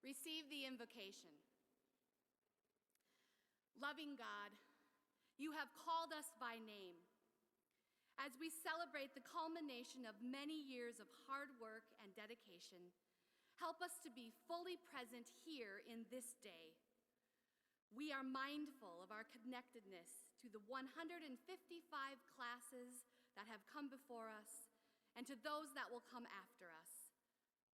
Receive the invocation. Loving God, you have called us by name. As we celebrate the culmination of many years of hard work and dedication, help us to be fully present here in this day. We are mindful of our connectedness to the 155 classes that have come before us and to those that will come after us.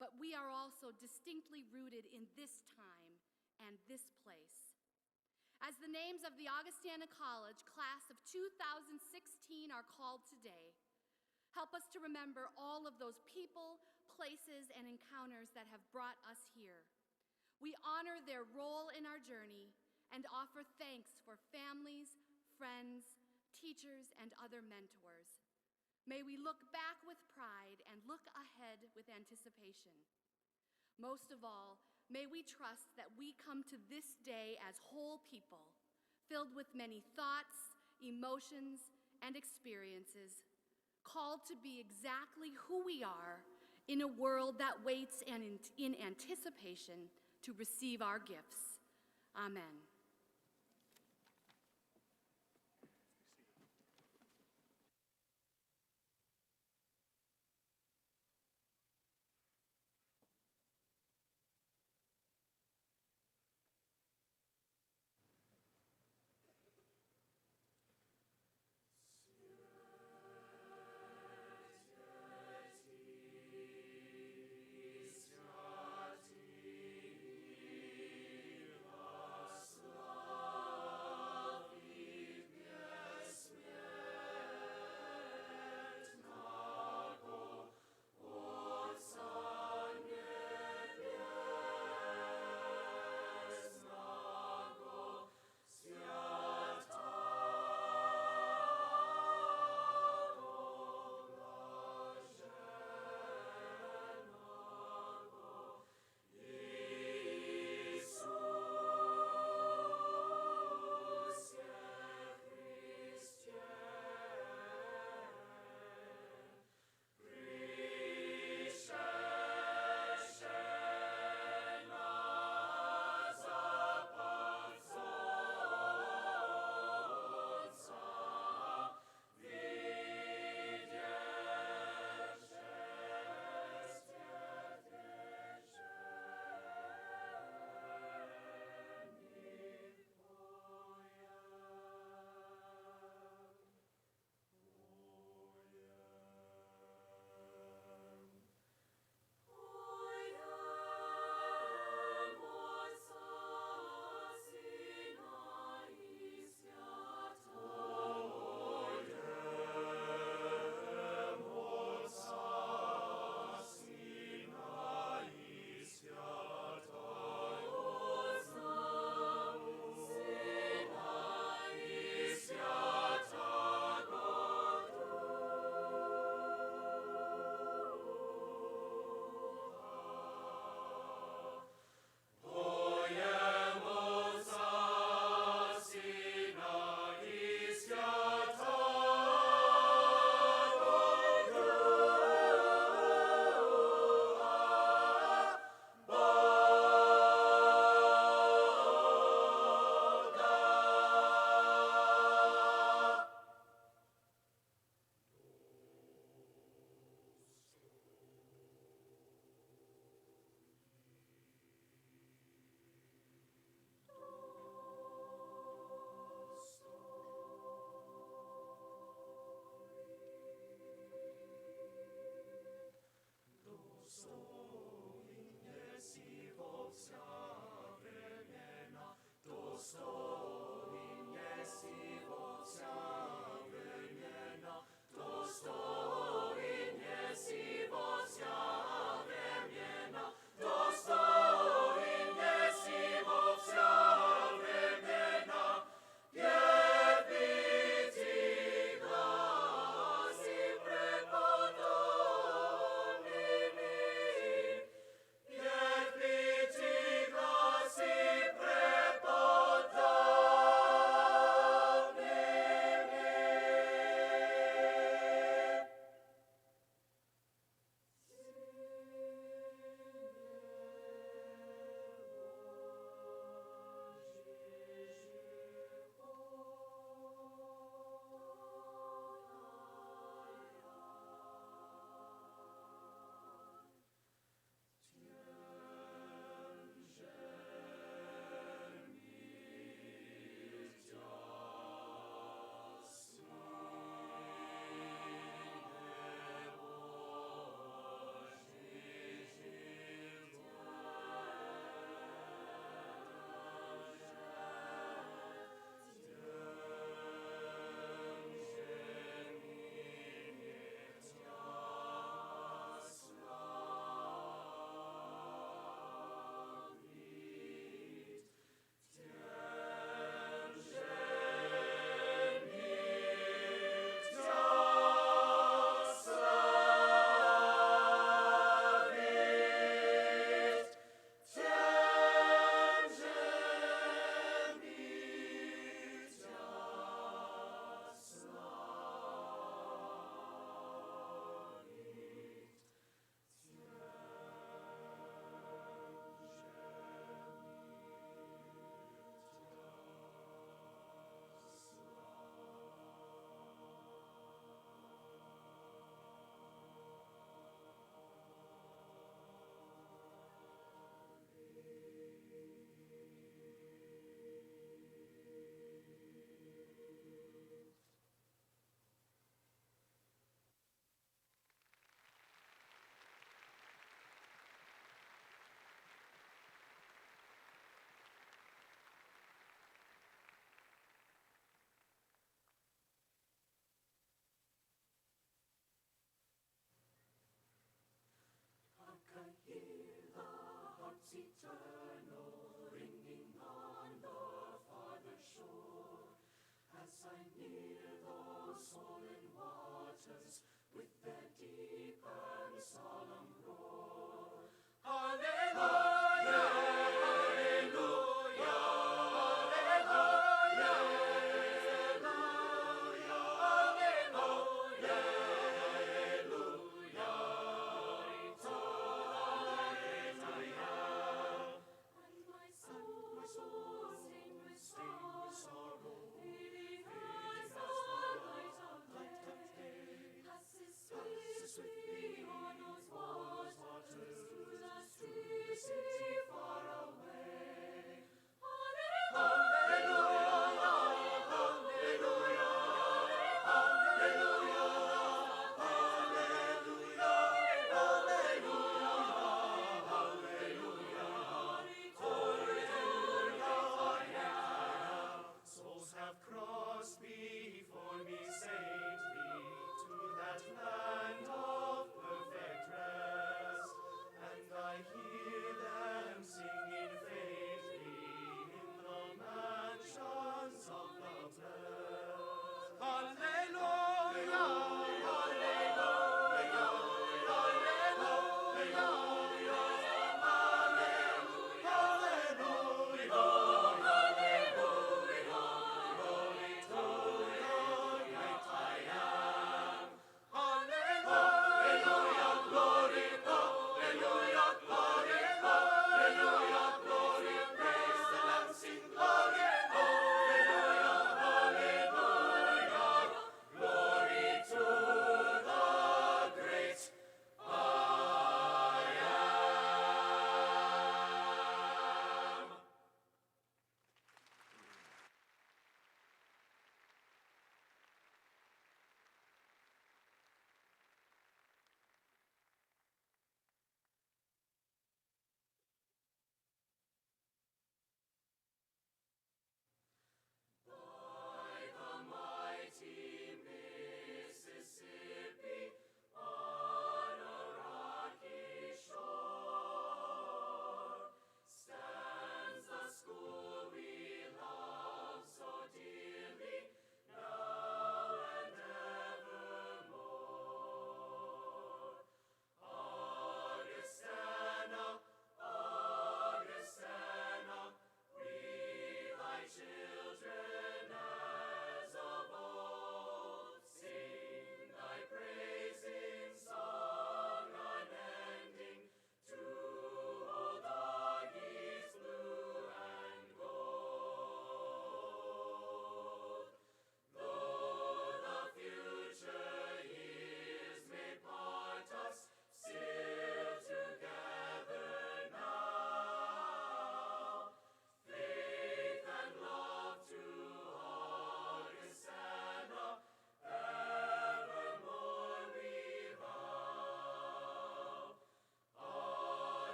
But we are also distinctly rooted in this time and this place. As the names of the Augustana College class of 2016 are called today, help us to remember all of those people, places, and encounters that have brought us here. We honor their role in our journey and offer thanks for families, friends, teachers, and other mentors. May we look back with pride and look ahead with anticipation. Most of all, may we trust that we come to this day as whole people, filled with many thoughts, emotions, and experiences, called to be exactly who we are in a world that waits and in anticipation to receive our gifts. Amen. Us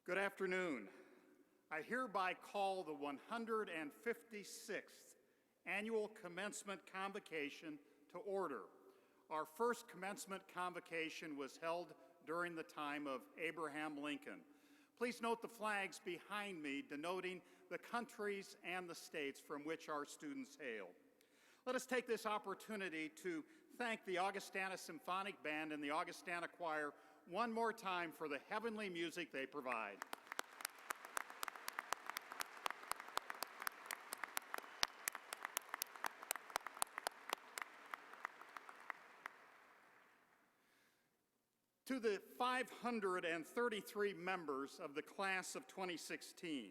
Good afternoon. I hereby call the 156th Annual Commencement Convocation to order. Our first commencement convocation was held during the time of Abraham Lincoln. Please note the flags behind me denoting the countries and the states from which our students hail. Let us take this opportunity to thank the Augustana Symphonic Band and the Augustana Choir one more time for the heavenly music they provide. To the 533 members of the class of 2016,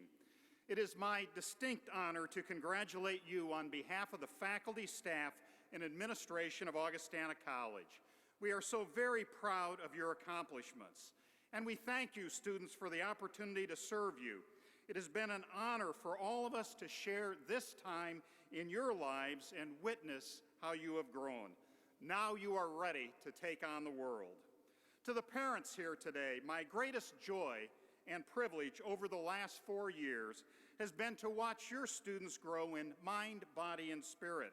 it is my distinct honor to congratulate you on behalf of the faculty, staff, and administration of Augustana College. We are so very proud of your accomplishments, and we thank you, students, for the opportunity to serve you. It has been an honor for all of us to share this time in your lives and witness how you have grown. Now you are ready to take on the world. To the parents here today, my greatest joy and privilege over the last 4 years has been to watch your students grow in mind, body, and spirit.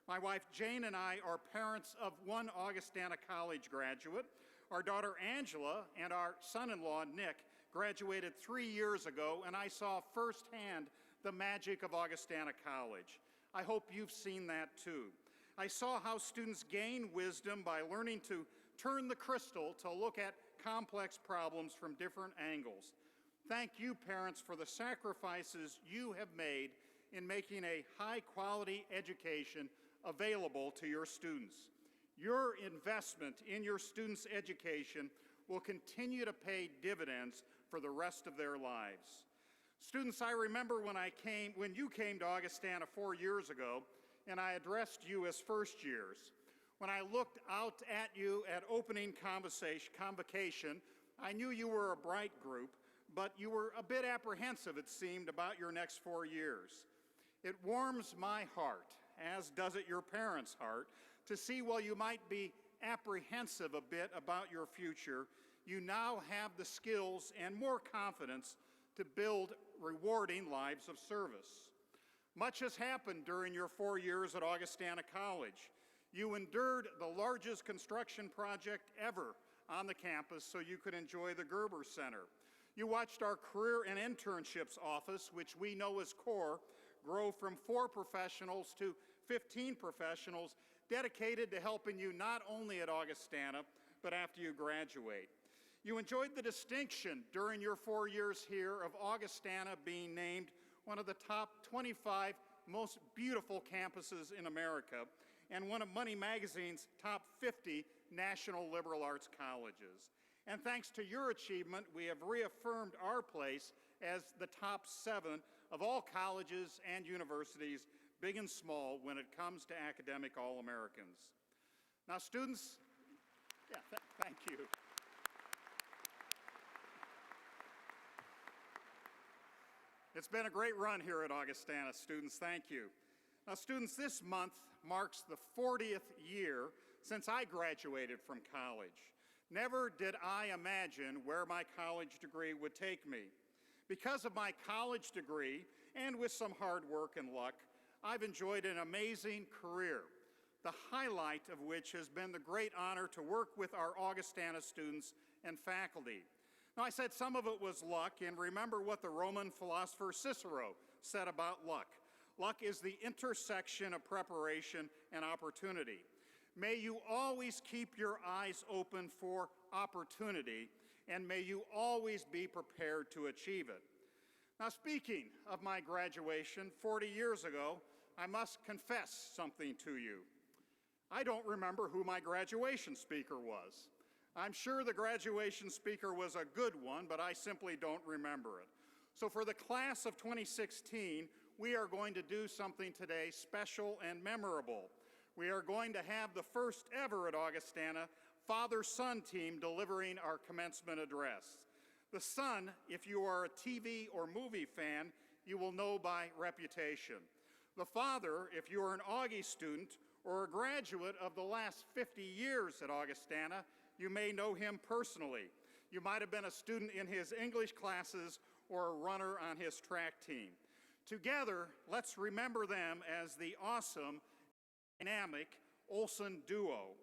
My wife Jane and I are parents of one Augustana College graduate. Our daughter Angela and our son-in-law Nick graduated 3 years ago, and I saw firsthand the magic of Augustana College. I hope you've seen that too. I saw how students gain wisdom by learning to turn the crystal to look at complex problems from different angles. Thank you, parents, for the sacrifices you have made in making a high-quality education available to your students. Your investment in your students' education will continue to pay dividends for the rest of their lives. Students, I remember when you came to Augustana 4 years ago, and I addressed you as first years. When I looked out at you at opening convocation, I knew you were a bright group, but you were a bit apprehensive, it seemed, about your next 4 years. It warms my heart, as does it your parents' heart, to see while you might be apprehensive a bit about your future, you now have the skills and more confidence to build rewarding lives of service. Much has happened during your 4 years at Augustana College. You endured the largest construction project ever on the campus so you could enjoy the Gerber Center. You watched our Career and Internships Office, which we know as CORE, grow from 4 professionals to 15 professionals dedicated to helping you not only at Augustana, but after you graduate. You enjoyed the distinction during your 4 years here of Augustana being named one of the top 25 most beautiful campuses in America and one of Money Magazine's top 50 national liberal arts colleges. And thanks to your achievement, we have reaffirmed our place as the top 7 of all colleges and universities, big and small, when it comes to academic All-Americans. Now, students, thank you. It's been a great run here at Augustana, students. Thank you. Now, students, this month marks the 40th year since I graduated from college. Never did I imagine where my college degree would take me. Because of my college degree, and with some hard work and luck, I've enjoyed an amazing career, the highlight of which has been the great honor to work with our Augustana students and faculty. Now, I said some of it was luck, and remember what the Roman philosopher Cicero said about luck. Luck is the intersection of preparation and opportunity. May you always keep your eyes open for opportunity, and may you always be prepared to achieve it. Now, speaking of my graduation 40 years ago, I must confess something to you. I don't remember who my graduation speaker was. I'm sure the graduation speaker was a good one, but I simply don't remember it. So for the class of 2016, we are going to do something today special and memorable. We are going to have the first ever at Augustana father-son team delivering our commencement address. The son, if you are a TV or movie fan, you will know by reputation. The father, if you are an Augie student or a graduate of the last 50 years at Augustana, you may know him personally. You might have been a student in his English classes or a runner on his track team. Together, let's remember them as the awesome, dynamic Olsen duo.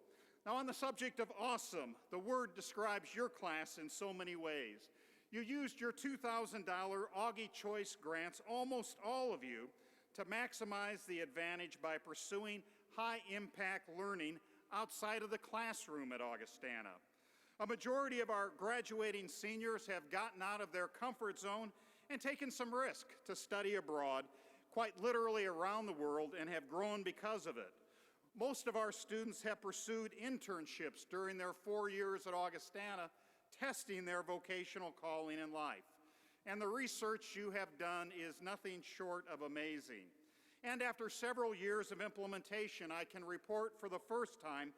Now, on the subject of awesome, the word describes your class in so many ways. You used your $2,000 Augie Choice grants, almost all of you, to maximize the advantage by pursuing high-impact learning outside of the classroom at Augustana. A majority of our graduating seniors have gotten out of their comfort zone and taken some risk to study abroad, quite literally around the world, and have grown because of it. Most of our students have pursued internships during their 4 years at Augustana, testing their vocational calling in life. And the research you have done is nothing short of amazing. And after several years of implementation, I can report for the first time,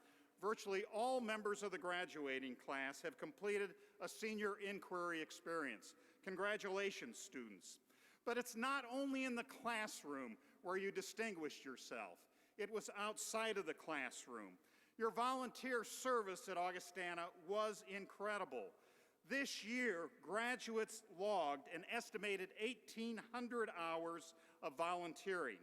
virtually all members of the graduating class have completed a senior inquiry experience. Congratulations, students. But it's not only in the classroom where you distinguished yourself. It was outside of the classroom. Your volunteer service at Augustana was incredible. This year, graduates logged an estimated 1,800 hours of volunteering.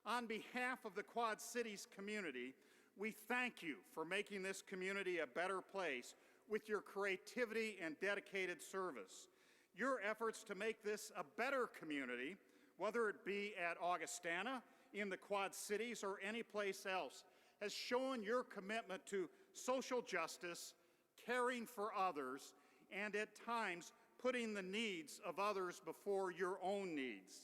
On behalf of the Quad Cities community, we thank you for making this community a better place with your creativity and dedicated service. Your efforts to make this a better community, whether it be at Augustana, in the Quad Cities, or any place else, has shown your commitment to social justice, caring for others, and at times putting the needs of others before your own needs.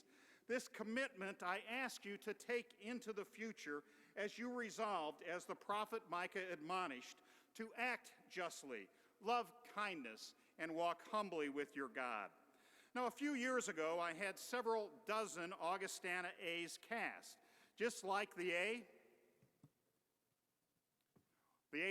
This commitment I ask you to take into the future as you resolved, as the prophet Micah admonished, to act justly, love kindness, and walk humbly with your God. Now, a few years ago, I had several dozen Augustana A's cast, just like the A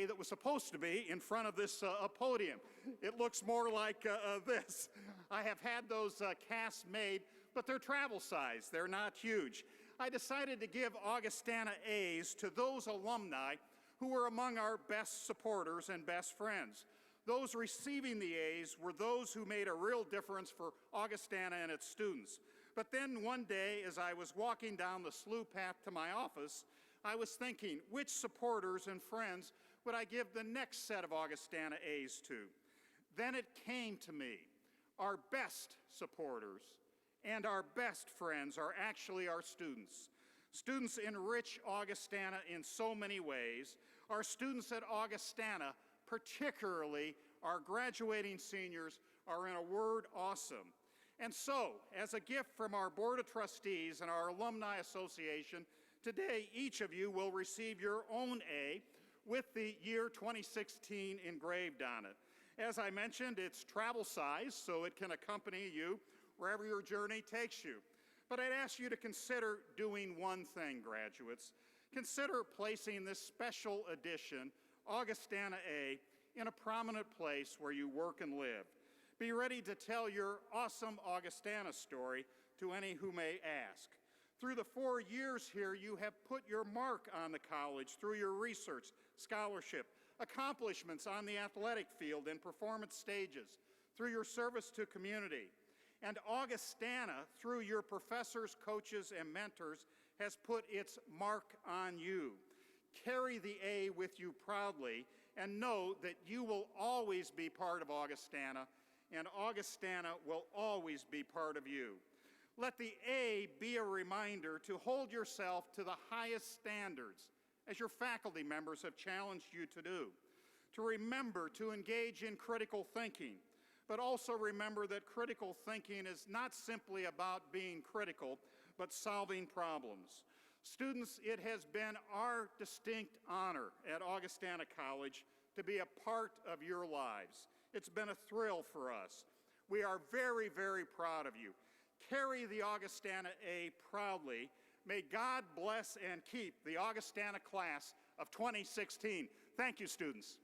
that was supposed to be in front of this podium. It looks more like this. I have had those casts made, but they're travel size. They're not huge. I decided to give Augustana A's to those alumni who were among our best supporters and best friends. Those receiving the A's were those who made a real difference for Augustana and its students. But then one day, as I was walking down the slough path to my office, I was thinking, which supporters and friends would I give the next set of Augustana A's to? Then it came to me, our best supporters and our best friends are actually our students. Students enrich Augustana in so many ways. Our students at Augustana, particularly our graduating seniors, are, in a word, awesome. And so, as a gift from our Board of Trustees and our Alumni Association, today each of you will receive your own A with the year 2016 engraved on it. As I mentioned, it's travel size, so it can accompany you wherever your journey takes you. But I'd ask you to consider doing one thing, graduates. Consider placing this special edition, Augustana A, in a prominent place where you work and live. Be ready to tell your awesome Augustana story to any who may ask. Through the 4 years here, you have put your mark on the college through your research, scholarship, accomplishments on the athletic field and performance stages, through your service to community. And Augustana, through your professors, coaches, and mentors, has put its mark on you. Carry the A with you proudly and know that you will always be part of Augustana, and Augustana will always be part of you. Let the A be a reminder to hold yourself to the highest standards, as your faculty members have challenged you to do. To remember to engage in critical thinking, but also remember that critical thinking is not simply about being critical, but solving problems. Students, it has been our distinct honor at Augustana College to be a part of your lives. It's been a thrill for us. We are very, very proud of you. Carry the Augustana A proudly. May God bless and keep the Augustana class of 2016. Thank you, students.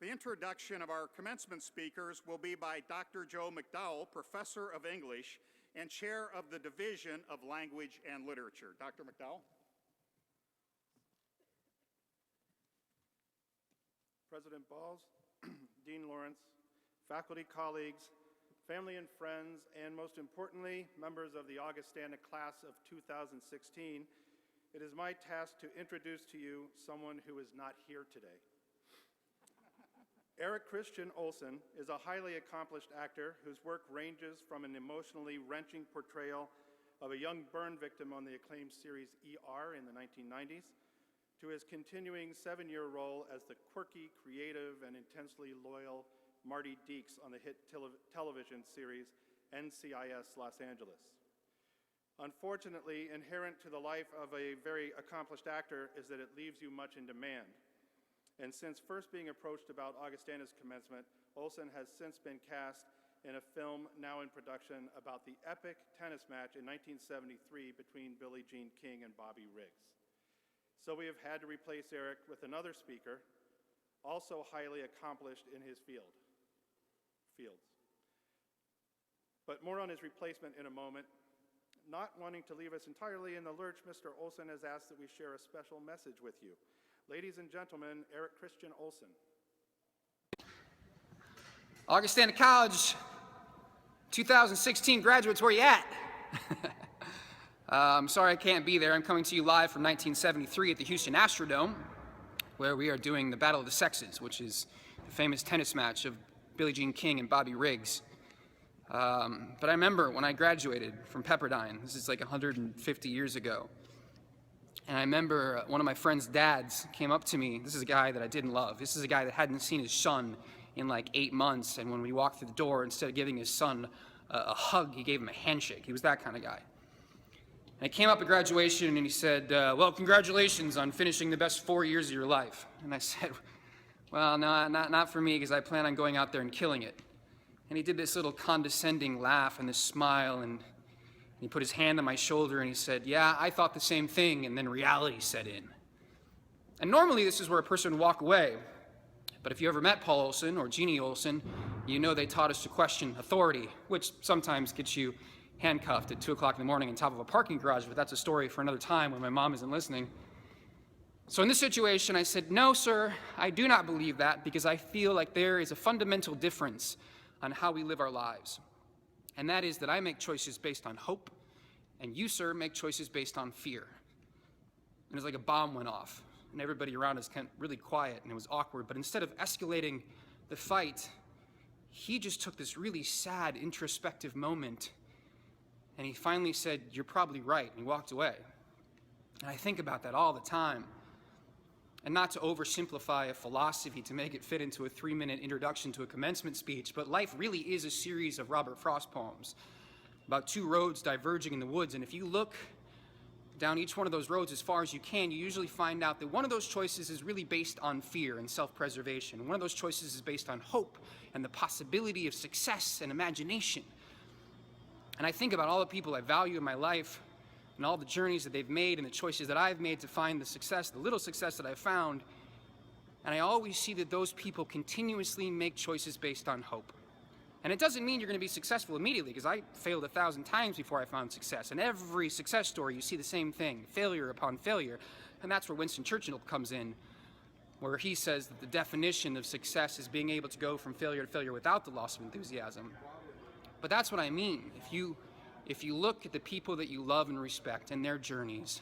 The introduction of our commencement speakers will be by Dr. Joe McDowell, Professor of English and Chair of the Division of Language and Literature. Dr. McDowell. President Balls, Dean Lawrence, faculty colleagues, family and friends, and most importantly, members of the Augustana class of 2016, it is my task to introduce to you someone who is not here today. Eric Christian Olsen is a highly accomplished actor whose work ranges from an emotionally wrenching portrayal of a young burn victim on the acclaimed series ER in the 1990s, to his continuing 7-year role as the quirky, creative, and intensely loyal Marty Deeks on the hit television series NCIS Los Angeles. Unfortunately, inherent to the life of a very accomplished actor is that it leaves you much in demand. And since first being approached about Augustana's commencement, Olsen has since been cast in a film now in production about the epic tennis match in 1973 between Billie Jean King and Bobby Riggs. So we have had to replace Eric with another speaker, also highly accomplished in his fields. But more on his replacement in a moment. Not wanting to leave us entirely in the lurch, Mr. Olsen has asked that we share a special message with you. Ladies and gentlemen, Eric Christian Olsen. Augustana College, 2016 graduates, where you at? I'm sorry I can't be there. I'm coming to you live from 1973 at the Houston Astrodome, where we are doing the Battle of the Sexes, which is the famous tennis match of Billie Jean King and Bobby Riggs. But I remember when I graduated from Pepperdine, this is like 150 years ago, and I remember one of my friend's dads came up to me. This is a guy that I didn't love. This is a guy that hadn't seen his son in like 8 months, and when we walked through the door, instead of giving his son a hug, he gave him a handshake. He was that kind of guy. And I came up at graduation, and he said, well, congratulations on finishing the best 4 years of your life. And I said, well, no, not for me, because I plan on going out there and killing it. And he did this little condescending laugh and this smile, and he put his hand on my shoulder and he said, yeah, I thought the same thing, and then reality set in. And normally this is where a person would walk away. But if you ever met Paul Olsen or Jeannie Olsen, you know they taught us to question authority, which sometimes gets you handcuffed at 2 o'clock in the morning on top of a parking garage, but that's a story for another time when my mom isn't listening. So in this situation, I said, no, sir, I do not believe that, because I feel like there is a fundamental difference on how we live our lives. And that is that I make choices based on hope, and you, sir, make choices based on fear. And it was like a bomb went off, and everybody around us got really quiet, and it was awkward. But instead of escalating the fight, he just took this really sad, introspective moment, and he finally said, you're probably right, and he walked away. And I think about that all the time. And not to oversimplify a philosophy to make it fit into a 3-minute introduction to a commencement speech, but life really is a series of Robert Frost poems about 2 roads diverging in the woods. And if you look down each one of those roads as far as you can, you usually find out that one of those choices is really based on fear and self-preservation. One of those choices is based on hope and the possibility of success and imagination. And I think about all the people I value in my life and all the journeys that they've made and the choices that I've made to find the success, the little success that I've found. And I always see that those people continuously make choices based on hope. And it doesn't mean you're going to be successful immediately, because I failed 1,000 times before I found success. And every success story, you see the same thing, failure upon failure. And that's where Winston Churchill comes in, where he says that the definition of success is being able to go from failure to failure without the loss of enthusiasm. But that's what I mean. If you look at the people that you love and respect and their journeys,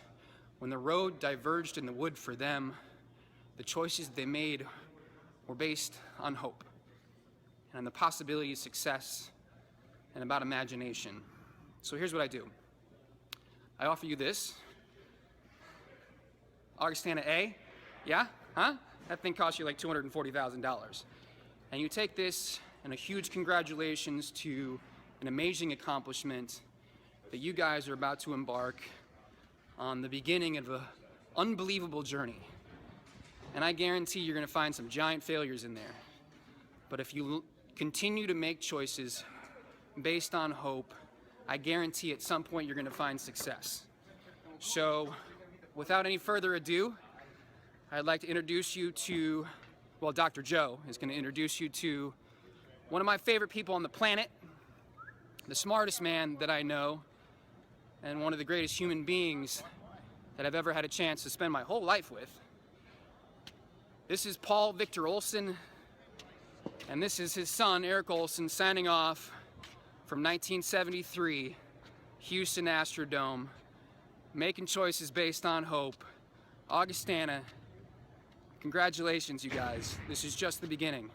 when the road diverged in the wood for them, the choices they made were based on hope and on the possibility of success and about imagination. So here's what I do. I offer you this. Augustana A, yeah? Huh? That thing costs you like $240,000. And you take this and a huge congratulations to an amazing accomplishment that you guys are about to embark on the beginning of an unbelievable journey. And I guarantee you're going to find some giant failures in there. But if you continue to make choices based on hope, I guarantee at some point you're going to find success. So, without any further ado, I'd like to introduce you to, well, Dr. Joe is going to introduce you to one of my favorite people on the planet, the smartest man that I know, and one of the greatest human beings that I've ever had a chance to spend my whole life with. This is Paul Victor Olsen, and this is his son, Eric Olsen, signing off from 1973, Houston Astrodome, making choices based on hope. Augustana, congratulations, you guys. This is just the beginning.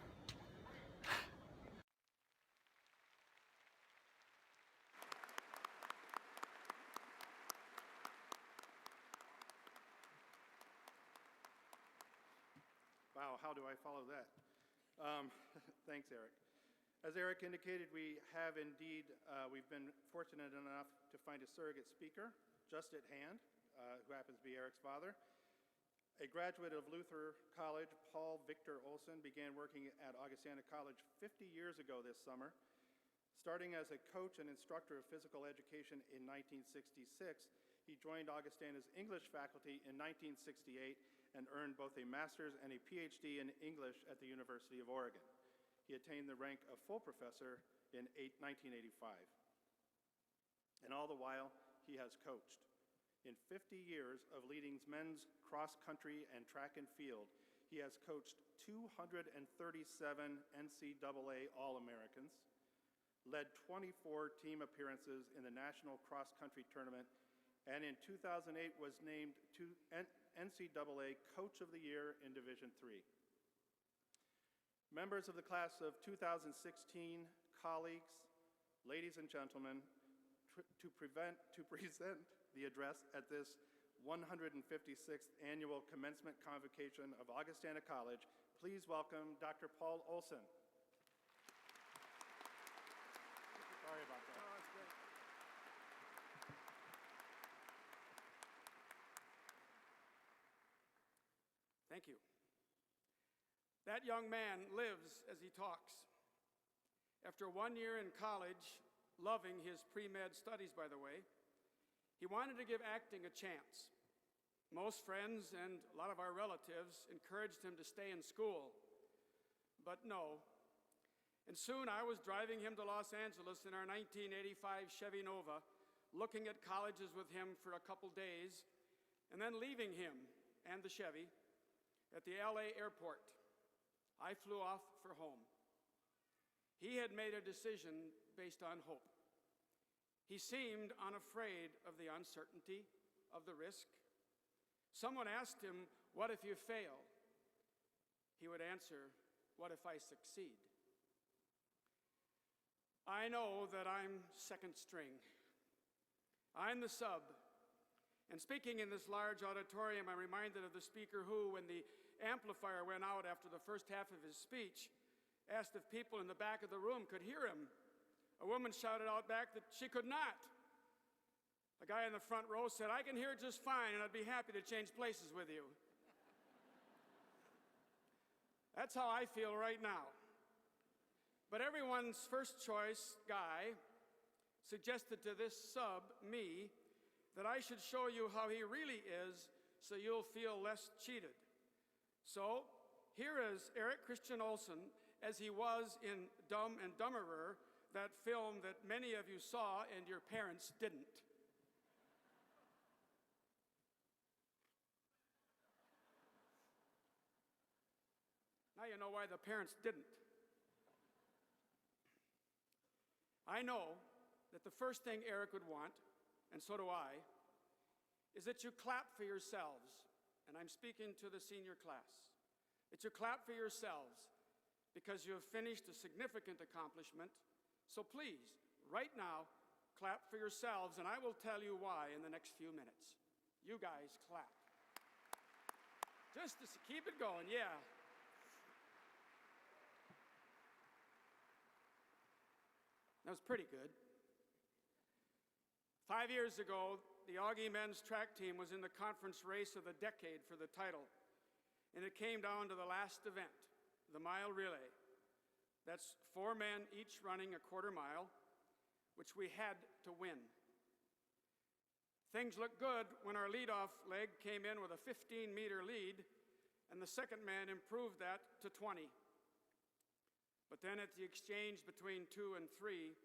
Wow, how do I follow that? Thanks, Eric. As Eric indicated, we've been fortunate enough to find a surrogate speaker just at hand, who happens to be Eric's father. A graduate of Luther College, Paul Victor Olson, began working at Augustana College 50 years ago this summer. Starting as a coach and instructor of physical education in 1966, he joined Augustana's English faculty in 1968 and earned both a master's and a PhD in English at the University of Oregon. He attained the rank of full professor in 1985. And all the while, he has coached. In 50 years of leading men's cross-country and track and field, he has coached 237 NCAA All-Americans, led 24 team appearances in the National Cross-Country Tournament, and in 2008 was named NCAA Coach of the Year in Division III. Members of the class of 2016, colleagues, ladies and gentlemen, to present the address at this 156th Annual Commencement Convocation of Augustana College, please welcome Dr. Paul Olson. Sorry about that. Oh, that's great. Thank you. That young man lives as he talks. After 1 year in college, loving his pre-med studies, by the way, he wanted to give acting a chance. Most friends and a lot of our relatives encouraged him to stay in school, but no. And soon I was driving him to Los Angeles in our 1985 Chevy Nova, looking at colleges with him for a couple days, and then leaving him and the Chevy at the LA airport. I flew off for home. He had made a decision based on hope. He seemed unafraid of the uncertainty, of the risk. Someone asked him, "What if you fail?" He would answer, "What if I succeed?" I know that I'm second string. I'm the sub. And speaking in this large auditorium, I'm reminded of the speaker who, when the amplifier went out after the first half of his speech, asked if people in the back of the room could hear him. A woman shouted out back that she could not. A guy in the front row said, "I can hear just fine, and I'd be happy to change places with you." That's how I feel right now. But everyone's first choice guy suggested to this sub, me, that I should show you how he really is so you'll feel less cheated. So here is Eric Christian Olson as he was in Dumb and Dumberer, that film that many of you saw and your parents didn't. Now you know why the parents didn't. I know that the first thing Eric would want, and so do I, is that you clap for yourselves. And I'm speaking to the senior class. That you clap for yourselves because you have finished a significant accomplishment. So please, right now, clap for yourselves, and I will tell you why in the next few minutes. You guys clap. Just to keep it going, yeah. That was pretty good. 5 years ago, the Augie men's track team was in the conference race of the decade for the title, and it came down to the last event, the mile relay. That's 4 men each running a quarter mile, which we had to win. Things looked good when our leadoff leg came in with a 15-meter lead, and the second man improved that to 20. But then at the exchange between 2 and 3,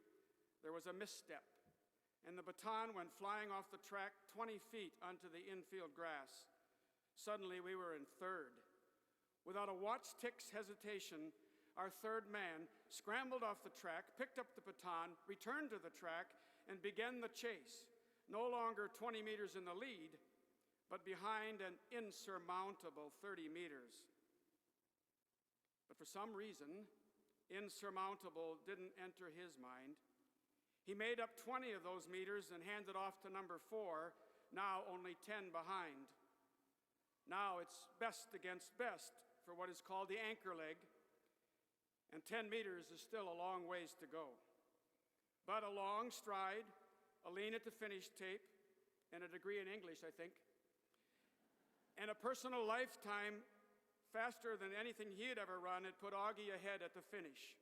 there was a misstep, and the baton went flying off the track 20 feet onto the infield grass. Suddenly, we were in third. Without a watch-tick's hesitation, our third man scrambled off the track, picked up the baton, returned to the track, and began the chase, no longer 20 meters in the lead, but behind an insurmountable 30 meters. But for some reason, insurmountable didn't enter his mind. He made up 20 of those meters and handed off to number 4, now only 10 behind. Now it's best against best for what is called the anchor leg, and 10 meters is still a long ways to go. But a long stride, a lean at the finish tape, and a degree in English, I think, and a personal lifetime faster than anything he had ever run had put Augie ahead at the finish.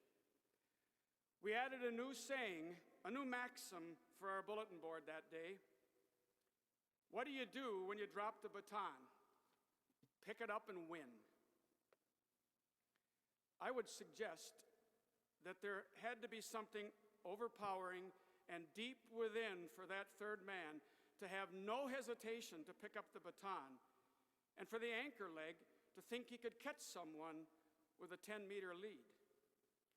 We added a new saying, a new maxim for our bulletin board that day. What do you do when you drop the baton? Pick it up and win. I would suggest that there had to be something overpowering and deep within for that third man to have no hesitation to pick up the baton, and for the anchor leg to think he could catch someone with a 10-meter lead.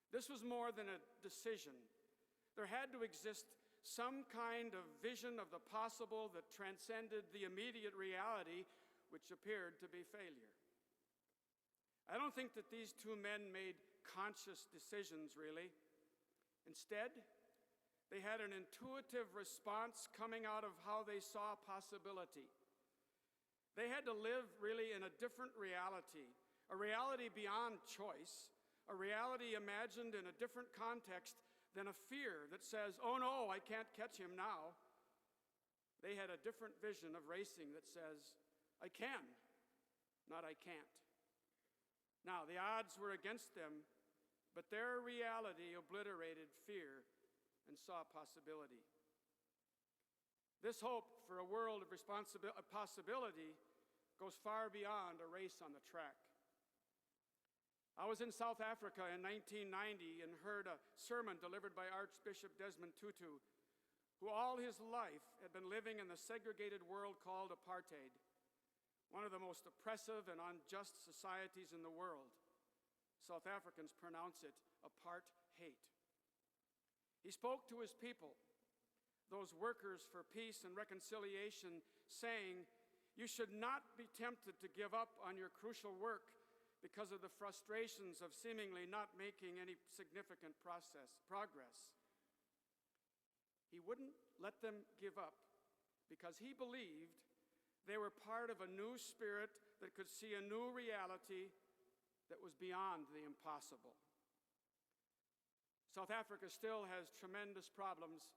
This was more than a decision. There had to exist some kind of vision of the possible that transcended the immediate reality, which appeared to be failure. I don't think that these two men made conscious decisions, really. Instead, they had an intuitive response coming out of how they saw possibility. They had to live really in a different reality, a reality beyond choice, a reality imagined in a different context than a fear that says, oh no, I can't catch him now. They had a different vision of racing that says, I can, not I can't. Now, the odds were against them, but their reality obliterated fear and saw possibility. This hope for a world of possibility goes far beyond a race on the track. I was in South Africa in 1990 and heard a sermon delivered by Archbishop Desmond Tutu, who all his life had been living in the segregated world called apartheid, one of the most oppressive and unjust societies in the world. South Africans pronounce it apart-hate. He spoke to his people, those workers for peace and reconciliation, saying, you should not be tempted to give up on your crucial work because of the frustrations of seemingly not making any significant progress. He wouldn't let them give up because he believed they were part of a new spirit that could see a new reality that was beyond the impossible. South Africa still has tremendous problems,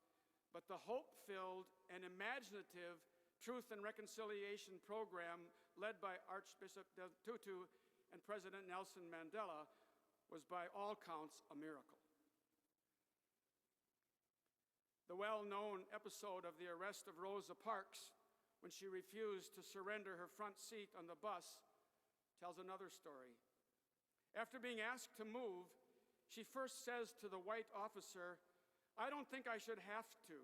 but the hope-filled and imaginative Truth and Reconciliation program led by Archbishop Tutu and President Nelson Mandela was by all counts a miracle. The well-known episode of the arrest of Rosa Parks when she refused to surrender her front seat on the bus tells another story. After being asked to move, she first says to the white officer, I don't think I should have to,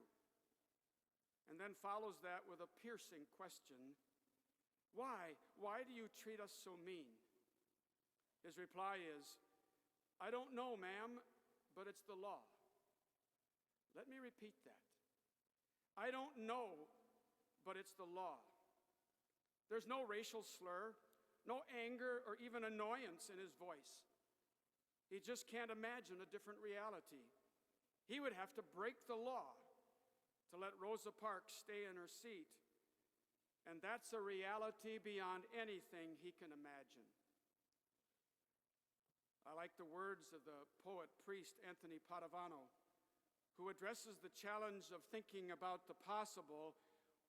and then follows that with a piercing question, why? Why do you treat us so mean? His reply is, I don't know, ma'am, but it's the law. Let me repeat that. I don't know, but it's the law. There's no racial slur, no anger or even annoyance in his voice. He just can't imagine a different reality. He would have to break the law to let Rosa Parks stay in her seat. And that's a reality beyond anything he can imagine. I like the words of the poet-priest Anthony Padavano, who addresses the challenge of thinking about the possible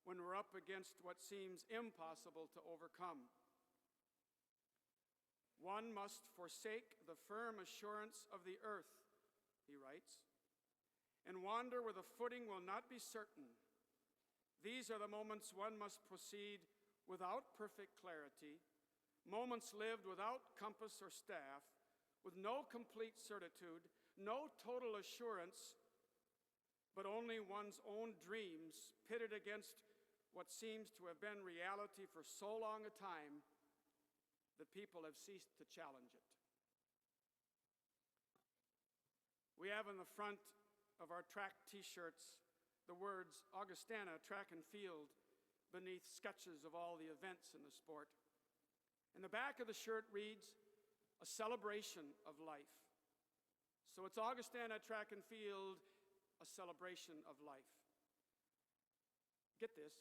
when we're up against what seems impossible to overcome. One must forsake the firm assurance of the earth, he writes, and wander where the footing will not be certain. These are the moments one must proceed without perfect clarity, moments lived without compass or staff, with no complete certitude, no total assurance, but only one's own dreams pitted against what seems to have been reality for so long a time that people have ceased to challenge it. We have on the front of our track t-shirts the words Augustana Track and Field beneath sketches of all the events in the sport. And the back of the shirt reads, a celebration of life. So it's Augustana Track and Field, a celebration of life. Get this,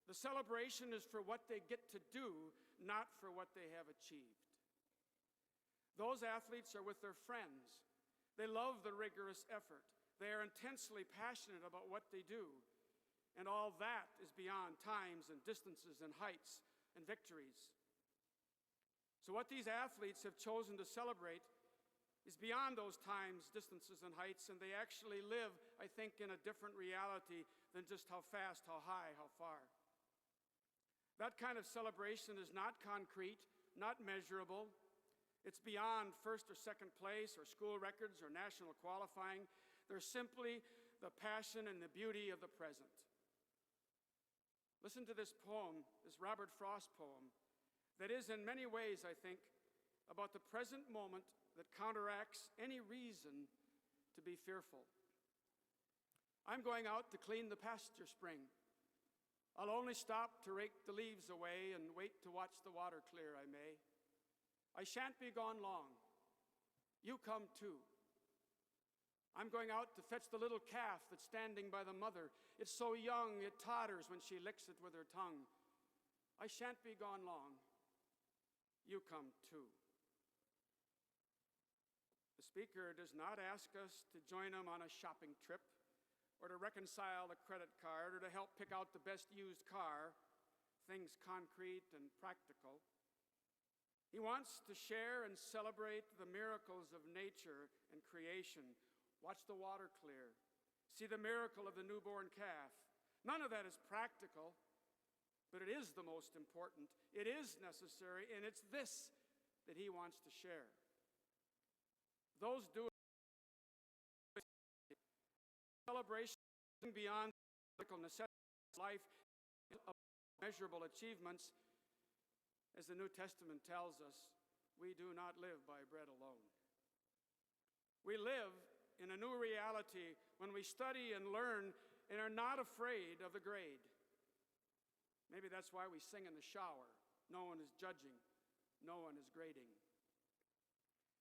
the celebration is for what they get to do, not for what they have achieved. Those athletes are with their friends. They love the rigorous effort. They are intensely passionate about what they do. And all that is beyond times and distances and heights and victories. So what these athletes have chosen to celebrate is beyond those times, distances, and heights, and they actually live, I think, in a different reality than just how fast, how high, how far. That kind of celebration is not concrete, not measurable. It's beyond first or second place or school records or national qualifying. They're simply the passion and the beauty of the present. Listen to this poem, this Robert Frost poem, that is in many ways, I think, about the present moment that counteracts any reason to be fearful. I'm going out to clean the pasture spring. I'll only stop to rake the leaves away and wait to watch the water clear, I may. I shan't be gone long. You come too. I'm going out to fetch the little calf that's standing by the mother. It's so young it totters when she licks it with her tongue. I shan't be gone long. You come too. The speaker does not ask us to join him on a shopping trip, or to reconcile a credit card, or to help pick out the best used car, things concrete and practical. He wants to share and celebrate the miracles of nature and creation. Watch the water clear. See the miracle of the newborn calf. None of that is practical, but it is the most important. It is necessary, and it's this that he wants to share. Those do celebration beyond physical necessities of life, of measurable achievements. As the New Testament tells us, we do not live by bread alone. We live in a new reality when we study and learn and are not afraid of the grade. Maybe that's why we sing in the shower. No one is judging. No one is grading.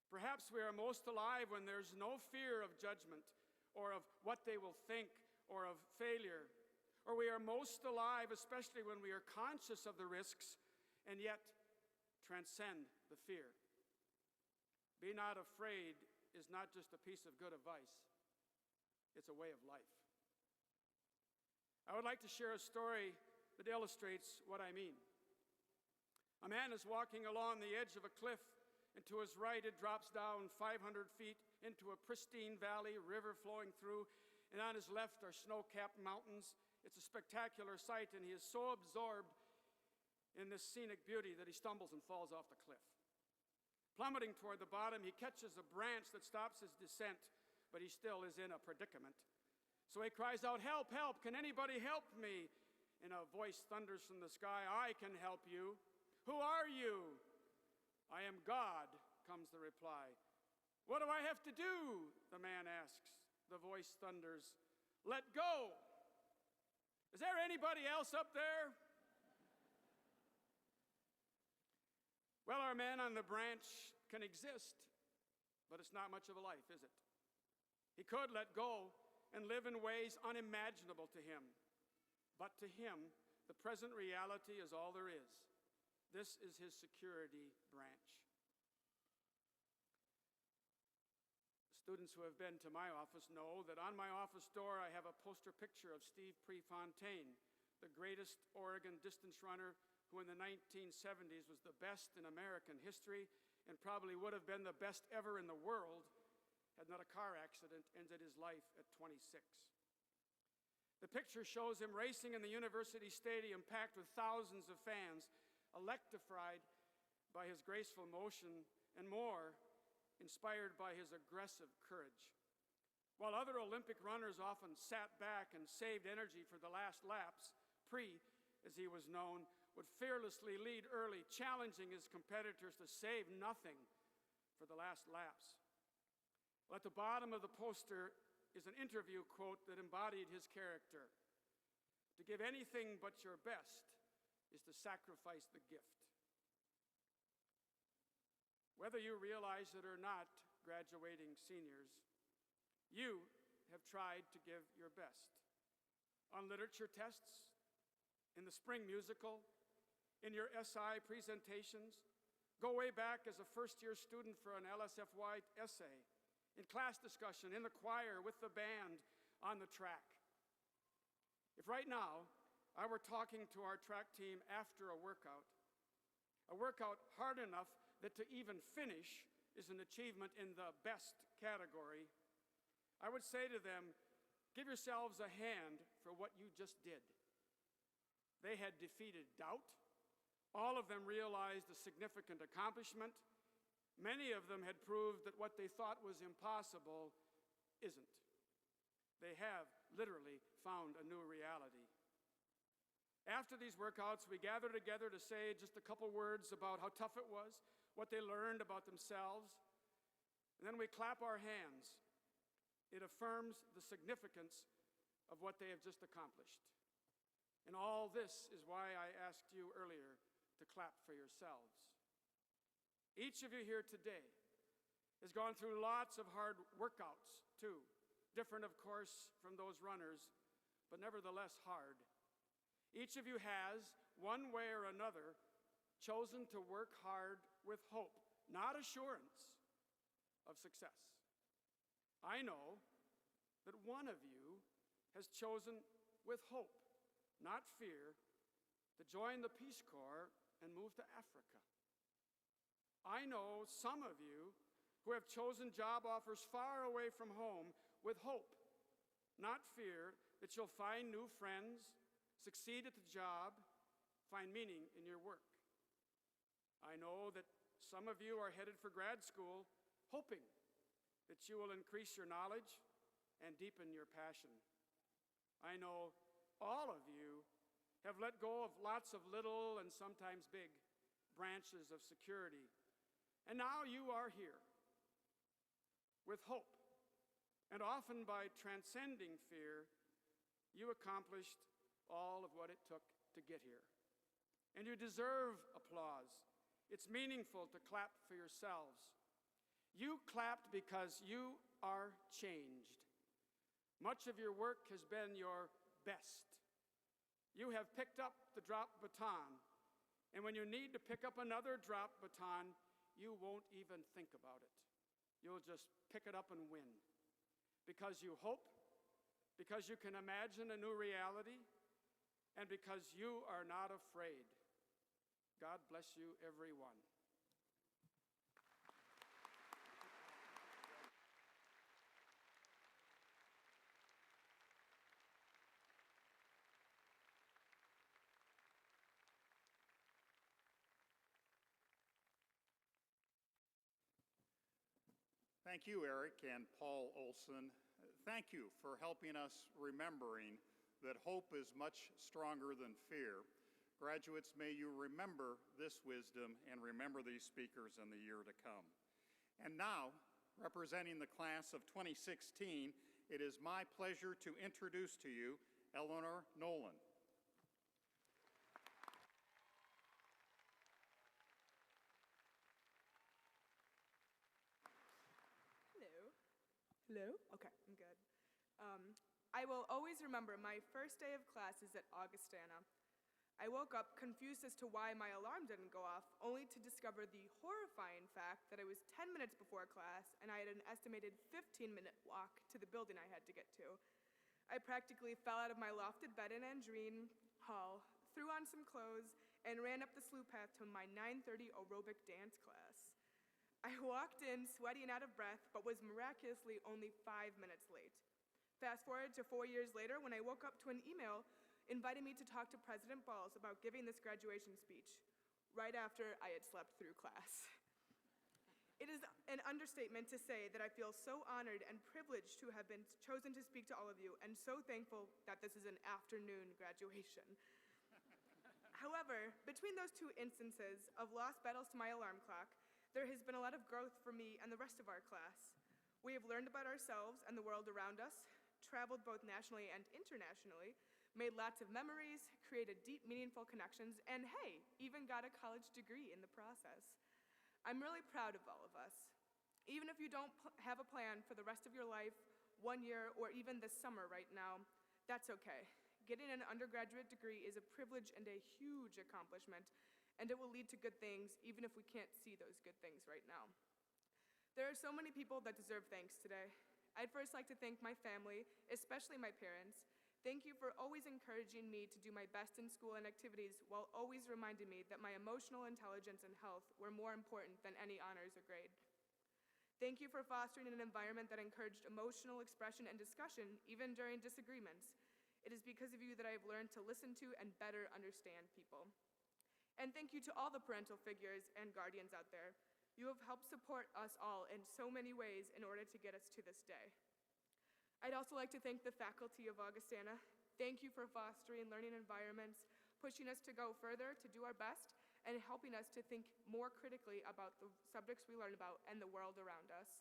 Perhaps we are most alive when there's no fear of judgment or of what they will think or of failure. Or we are most alive, especially when we are conscious of the risks and yet transcend the fear. Be not afraid is not just a piece of good advice. It's a way of life. I would like to share a story that illustrates what I mean. A man is walking along the edge of a cliff, and to his right it drops down 500 feet into a pristine valley, river flowing through, and on his left are snow-capped mountains. It's a spectacular sight, and he is so absorbed in this scenic beauty that he stumbles and falls off the cliff. Plummeting toward the bottom, he catches a branch that stops his descent, but he still is in a predicament. So he cries out, "Help, help, can anybody help me?" And a voice thunders from the sky, "I can help you." "Who are you?" "I am God," comes the reply. "What do I have to do?" the man asks. The voice thunders, "Let go." "Is there anybody else up there?" Well, our man on the branch can exist, but it's not much of a life, is it? He could let go and live in ways unimaginable to him. But to him, the present reality is all there is. This is his security branch. Students who have been to my office know that on my office door I have a poster picture of Steve Prefontaine, the greatest Oregon distance runner who in the 1970s was the best in American history and probably would have been the best ever in the world had not a car accident ended his life at 26. The picture shows him racing in the university stadium packed with thousands of fans, electrified by his graceful motion and more, inspired by his aggressive courage. While other Olympic runners often sat back and saved energy for the last laps, Pre, as he was known, would fearlessly lead early, challenging his competitors to save nothing for the last laps. Well, at the bottom of the poster is an interview quote that embodied his character. To give anything but your best is to sacrifice the gift. Whether you realize it or not, graduating seniors, you have tried to give your best. On literature tests, in the spring musical, in your SI presentations, Go way back as a first-year student for an LSFY essay, in class discussion, in the choir, with the band, on the track. If right now I were talking to our track team after a workout hard enough that to even finish is an achievement in the best category, I would say to them, give yourselves a hand for what you just did. They had defeated doubt. All of them realized a significant accomplishment. Many of them had proved that what they thought was impossible isn't. They have literally found a new reality. After these workouts, we gather together to say just a couple words about how tough it was, what they learned about themselves, and then we clap our hands. It affirms the significance of what they have just accomplished. And all this is why I asked you earlier to clap for yourselves. Each of you here today has gone through lots of hard workouts, too. Different, of course, from those runners, but nevertheless hard. Each of you has, one way or another, chosen to work hard with hope, not assurance of success. I know that one of you has chosen with hope, not fear, to join the Peace Corps and move to Africa. I know some of you who have chosen job offers far away from home with hope, not fear, that you'll find new friends, succeed at the job, find meaning in your work. I know that some of you are headed for grad school, hoping that you will increase your knowledge and deepen your passion. I know all of you have let go of lots of little and sometimes big branches of security. And now you are here with hope. And often by transcending fear, you accomplished all of what it took to get here. And you deserve applause. It's meaningful to clap for yourselves. You clapped because you are changed. Much of your work has been your best. You have picked up the drop baton, and when you need to pick up another drop baton, you won't even think about it. You'll just pick it up and win. Because you hope, because you can imagine a new reality, and because you are not afraid. God bless you, everyone. Thank you, Eric and Paul Olson. Thank you for helping us remembering that hope is much stronger than fear. Graduates, may you remember this wisdom and remember these speakers in the year to come. And now, representing the class of 2016, it is my pleasure to introduce to you Eleanor Nolan. Hello? Okay, I'm good. I will always remember my first day of classes at Augustana. I woke up confused as to why my alarm didn't go off, only to discover the horrifying fact that it was 10 minutes before class and I had an estimated 15-minute walk to the building I had to get to. I practically fell out of my lofted bed in Andreen Hall, threw on some clothes, and ran up the slough path to my 9:30 aerobic dance class. I walked in sweaty and out of breath, but was miraculously only 5 minutes late. Fast forward to 4 years later when I woke up to an email inviting me to talk to President Balls about giving this graduation speech, right after I had slept through class. It is an understatement to say that I feel so honored and privileged to have been chosen to speak to all of you, and so thankful that this is an afternoon graduation. However, between those two instances of lost battles to my alarm clock, there has been a lot of growth for me and the rest of our class. We have learned about ourselves and the world around us, traveled both nationally and internationally, made lots of memories, created deep, meaningful connections, and hey, even got a college degree in the process. I'm really proud of all of us. Even if you don't have a plan for the rest of your life, 1 year, or even this summer right now, that's okay. Getting an undergraduate degree is a privilege and a huge accomplishment, and it will lead to good things even if we can't see those good things right now. There are so many people that deserve thanks today. I'd first like to thank my family, especially my parents. Thank you for always encouraging me to do my best in school and activities while always reminding me that my emotional intelligence and health were more important than any honors or grade. Thank you for fostering an environment that encouraged emotional expression and discussion even during disagreements. It is because of you that I have learned to listen to and better understand people. And thank you to all the parental figures and guardians out there. You have helped support us all in so many ways in order to get us to this day. I'd also like to thank the faculty of Augustana. Thank you for fostering learning environments, pushing us to go further, to do our best, and helping us to think more critically about the subjects we learn about and the world around us.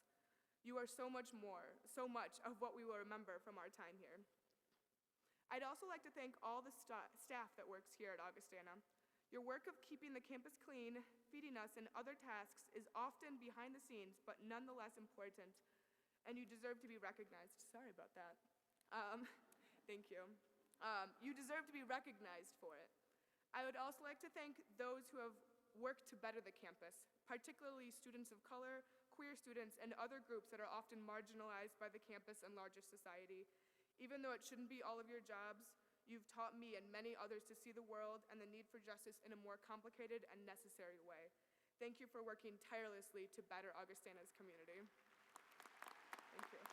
You are so much more, so much of what we will remember from our time here. I'd also like to thank all the staff that works here at Augustana. Your work of keeping the campus clean, feeding us, and other tasks is often behind the scenes, but nonetheless important, and you deserve to be recognized. Sorry about that. Thank you. You deserve to be recognized for it. I would also like to thank those who have worked to better the campus, particularly students of color, queer students, and other groups that are often marginalized by the campus and larger society. Even though it shouldn't be all of your jobs, you've taught me and many others to see the world and the need for justice in a more complicated and necessary way. Thank you for working tirelessly to better Augustana's community. Thank you.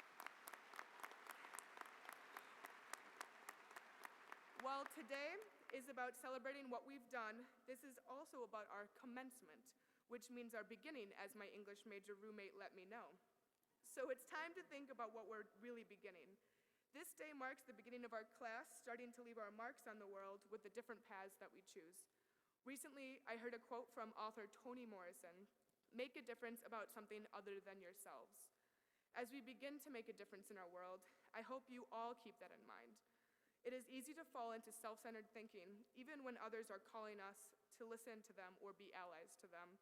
While today is about celebrating what we've done, this is also about our commencement, which means our beginning, as my English major roommate let me know. So it's time to think about what we're really beginning. This day marks the beginning of our class, starting to leave our marks on the world with the different paths that we choose. Recently, I heard a quote from author Toni Morrison, "Make a difference about something other than yourselves." As we begin to make a difference in our world, I hope you all keep that in mind. It is easy to fall into self-centered thinking, even when others are calling us to listen to them or be allies to them.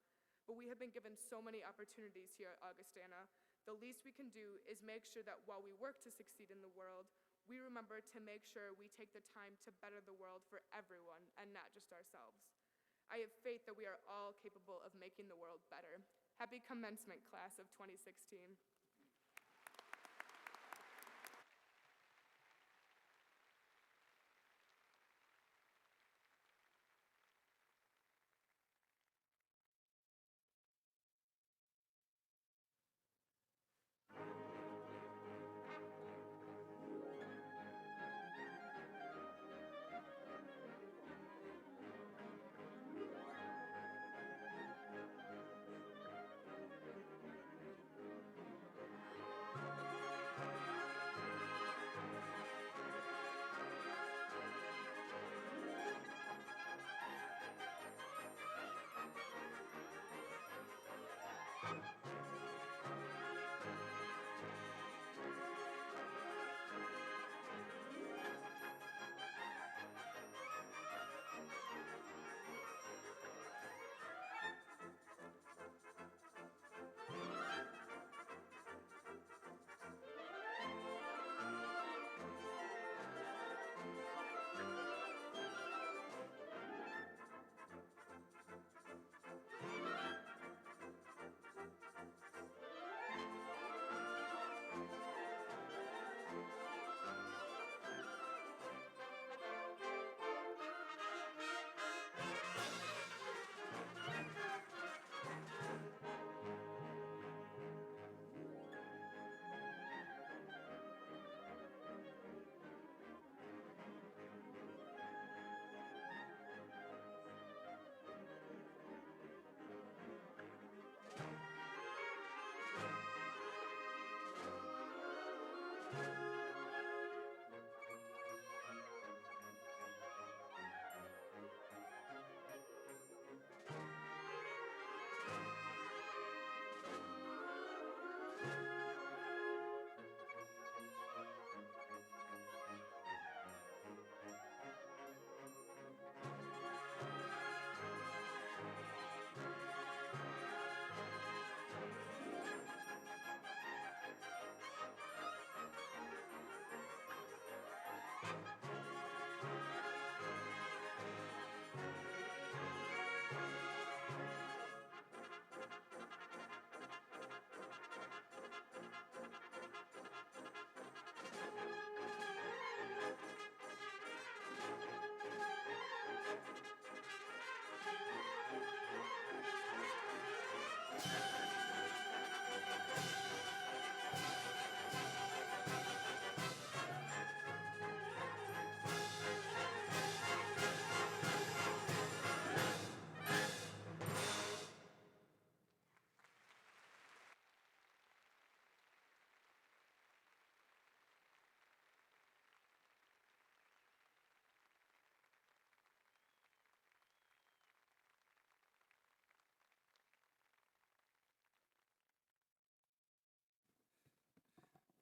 But we have been given so many opportunities here at Augustana. The least we can do is make sure that while we work to succeed in the world, we remember to make sure we take the time to better the world for everyone and not just ourselves. I have faith that we are all capable of making the world better. Happy commencement, class of 2016.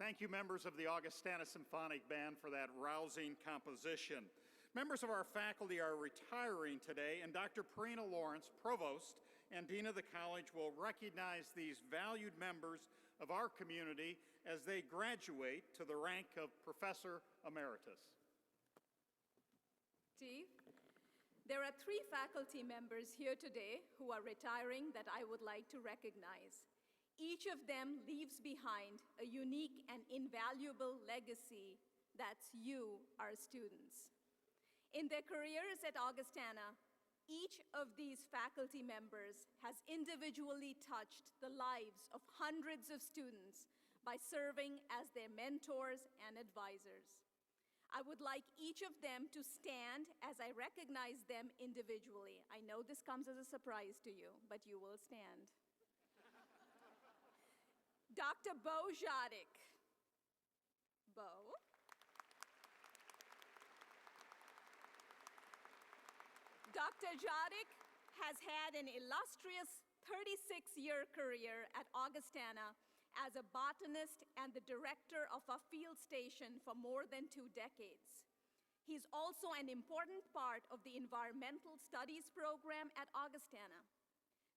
Thank you, members of the Augustana Symphonic Band, for that rousing composition. Members of our faculty are retiring today, and Dr. Parina Lawrence, Provost and Dean of the College, will recognize these valued members of our community as they graduate to the rank of Professor Emeritus. Steve, there are 3 faculty members here today who are retiring that I would like to recognize. Each of them leaves behind a unique and invaluable legacy. That's you, our students. In their careers at Augustana, each of these faculty members has individually touched the lives of hundreds of students by serving as their mentors and advisors. I would like each of them to stand as I recognize them individually. I know this comes as a surprise to you, but you will stand. Dr. Bo Jadik. Bo. Dr. Jadik has had an illustrious 36-year career at Augustana as a botanist and the director of a field station for more than 2 decades. He's also an important part of the environmental studies program at Augustana.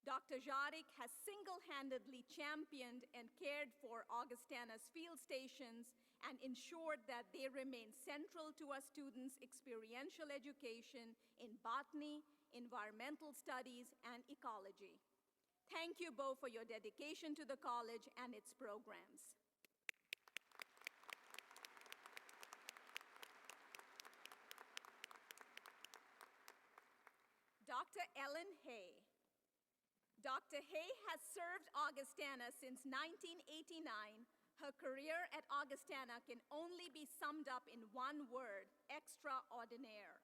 Dr. Jadik has single-handedly championed and cared for Augustana's field stations and ensured that they remain central to our students' experiential education in botany, environmental studies, and ecology. Thank you, Bo, for your dedication to the college and its programs. Dr. Ellen Hay. Dr. Hay has served Augustana since 1989. Her career at Augustana can only be summed up in one word: extraordinaire.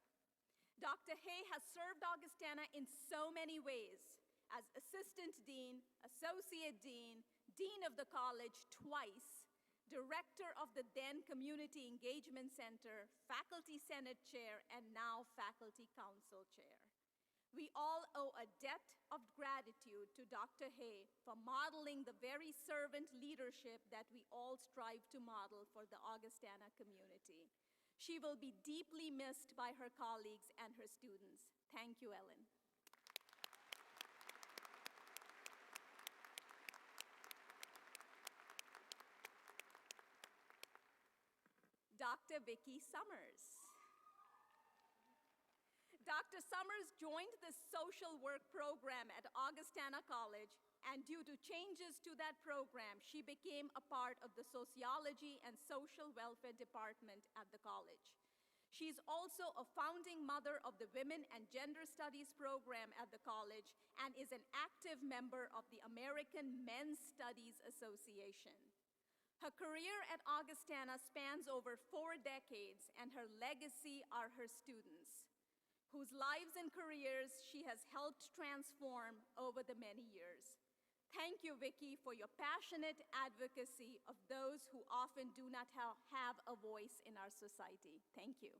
Dr. Hay has served Augustana in so many ways: as assistant dean, associate dean, dean of the college twice, director of the then Community Engagement Center, faculty senate chair, and now faculty council chair. We all owe a debt of gratitude to Dr. Hay for modeling the very servant leadership that we all strive to model for the Augustana community. She will be deeply missed by her colleagues and her students. Thank you, Ellen. Dr. Vicki Summers. Dr. Summers joined the social work program at Augustana College, and due to changes to that program, she became a part of the sociology and social welfare department at the college. She's also a founding mother of the Women and Gender Studies program at the college and is an active member of the American Men's Studies Association. Her career at Augustana spans over 4 decades, and her legacy are her students, whose lives and careers she has helped transform over the many years. Thank you, Vicki, for your passionate advocacy of those who often do not have a voice in our society. Thank you.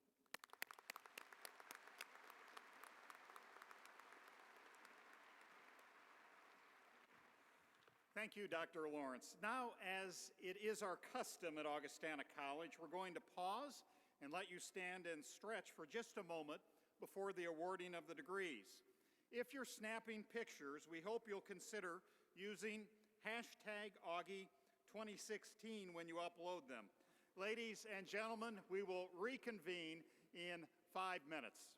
Thank you, Dr. Lawrence. Now, as it is our custom at Augustana College, we're going to pause and let you stand and stretch for just a moment before the awarding of the degrees. If you're snapping pictures, we hope you'll consider using #Augie2016 when you upload them. Ladies and gentlemen, we will reconvene in 5 minutes.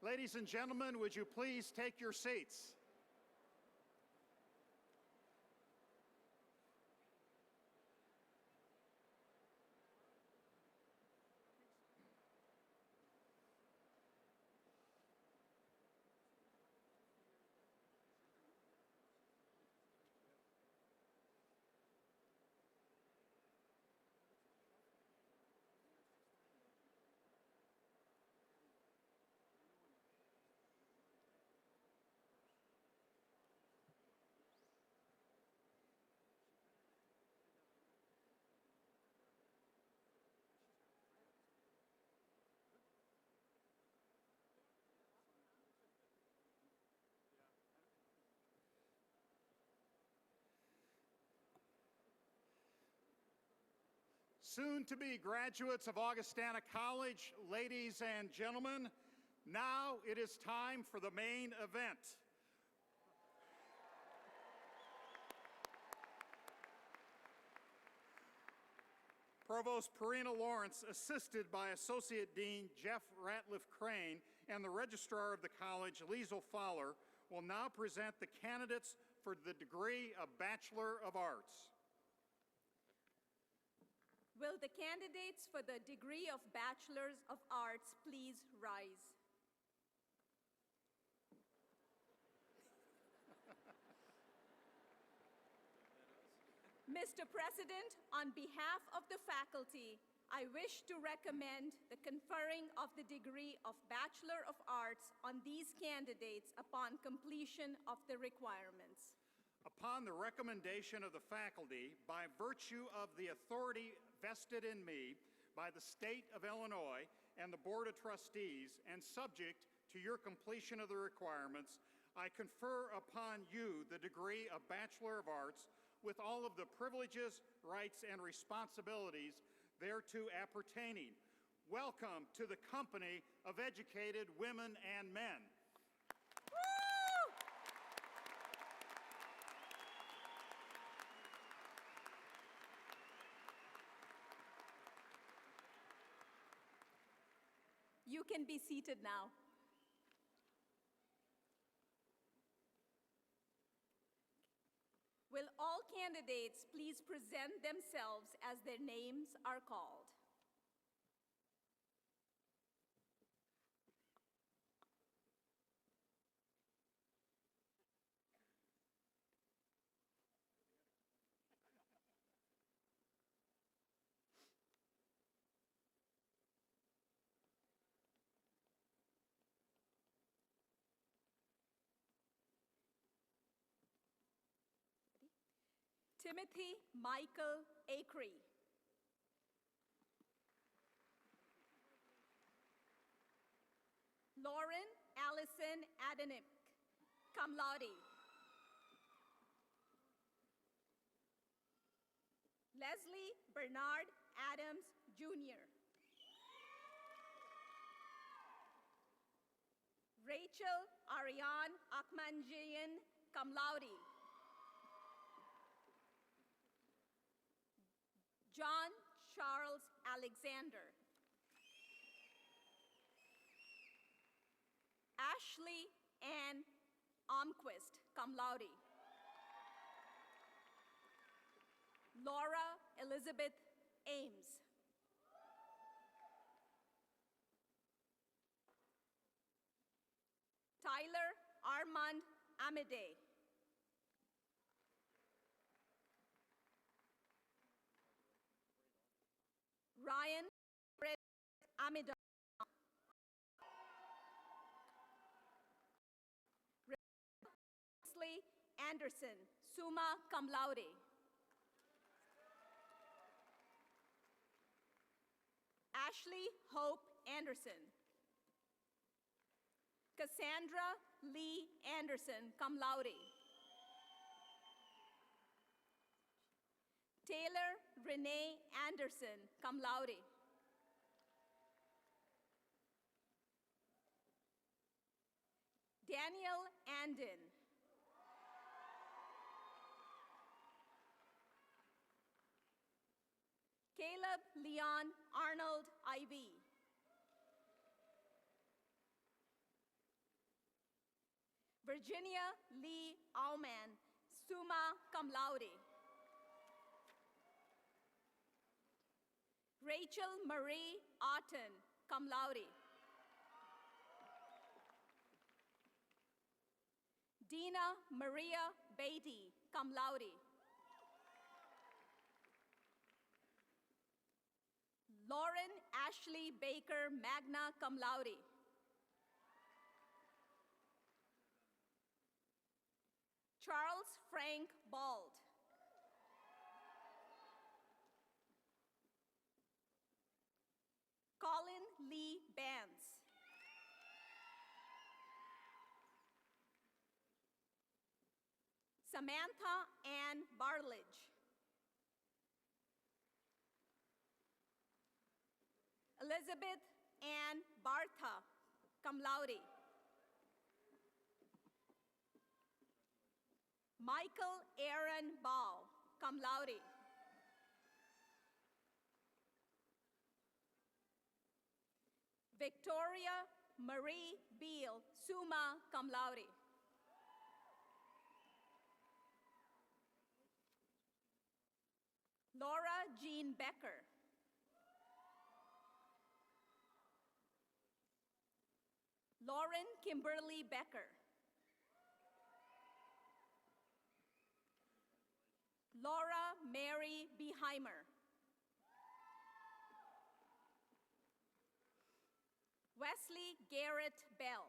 Ladies and gentlemen, would you please take your seats? Soon-to-be graduates of Augustana College, ladies and gentlemen, now it is time for the main event. Provost Perina Lawrence, assisted by Associate Dean Jeff Ratliff Crane and the Registrar of the College, Liesl Fowler, will now present the candidates for the degree of Bachelor of Arts. Will the candidates for the degree of Bachelors of Arts please rise? Mr. President, on behalf of the faculty, I wish to recommend the conferring of the degree of Bachelor of Arts on these candidates upon completion of the requirements. Upon the recommendation of the faculty, by virtue of the authority vested in me by the State of Illinois and the Board of Trustees, and subject to your completion of the requirements, I confer upon you the degree of Bachelor of Arts with all of the privileges, rights, and responsibilities thereto appertaining. Welcome to the company of educated women and men. You can be seated now. Will all candidates please present themselves as their names are called? Timothy Michael Acree. Lauren Allison Adenip, cum laude. Leslie Bernard Adams, Jr. Rachel Ariane Akmanjian, cum laude. John Charles Alexander. Ashley Ann Almquist, cum laude. Laura Elizabeth Ames. Tyler Armand Amede. Ryan Fred Amidon. Wesley Anderson, summa cum laude. Ashley Hope Anderson. Cassandra Lee Anderson, cum laude. Taylor Renee Anderson, cum laude. Daniel Andin. Caleb Leon Arnold, IV. Virginia Lee Aumann, summa cum laude. Rachel Marie Otten, cum laude. Dina Maria Beatty, cum laude. Lauren Ashley Baker, magna cum laude. Charles Frank Bald. Colin Lee Bands. Samantha Ann Bartledge. Elizabeth Ann Bartha, cum laude. Michael Aaron Ball, cum laude. Victoria Marie Beal, summa cum laude. Laura Jean Becker. Lauren Kimberly Becker. Laura Mary Beheimer. Wesley Garrett Bell.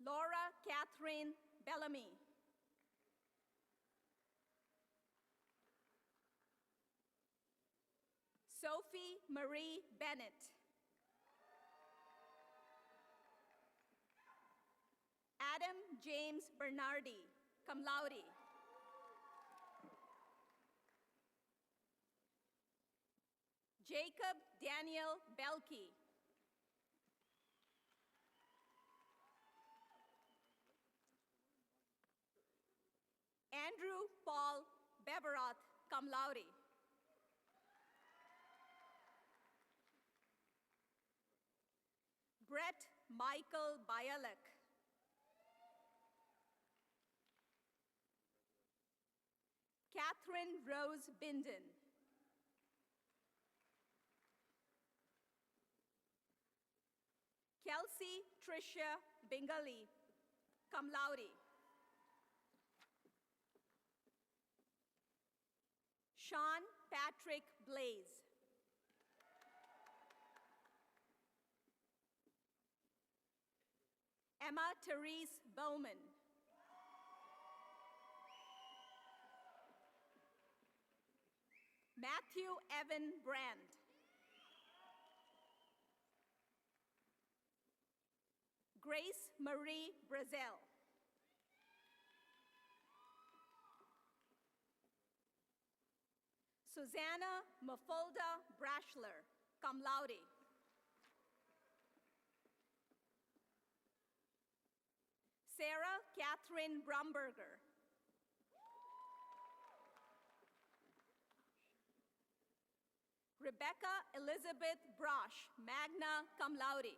Laura Catherine Bellamy. Sophie Marie Bennett. Adam James Bernardi, cum laude. Jacob Daniel Belkey. Andrew Paul Beveroth, cum laude. Brett Michael Bialek. Catherine Rose Binden. Kelsey Tricia Bingali, cum laude. Sean Patrick Blaze. Emma Therese Bowman. Matthew Evan Brand. Grace Marie Brazel. Susanna Mafulda Brashler, cum laude. Sarah Catherine Brumberger. Rebecca Elizabeth Brosh, magna cum laude.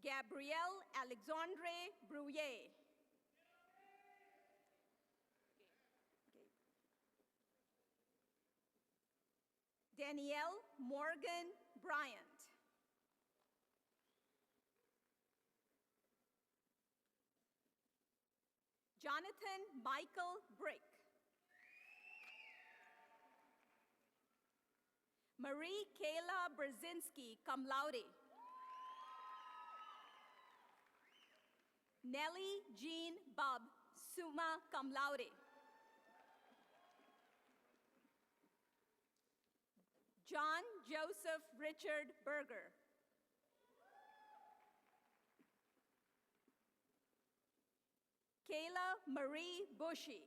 Gabrielle Alexandre Brouillet. Danielle Morgan Bryant. Jonathan Michael Brick. Marie Kayla Brzezinski, cum laude. Nellie Jean Bubb, summa cum laude. John Joseph Richard Berger. Kayla Marie Bushy.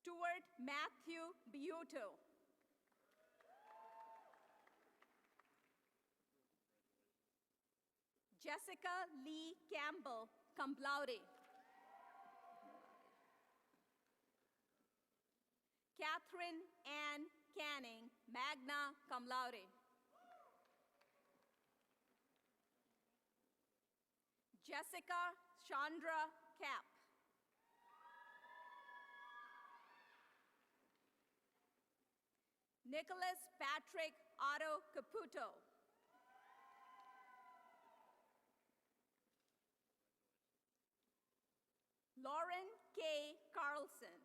Stuart Matthew Biuto. Jessica Lee Campbell, cum laude. Catherine Ann Canning, magna cum laude. Jessica Chandra Cap. Nicholas Patrick Otto Caputo. Lauren K. Carlson.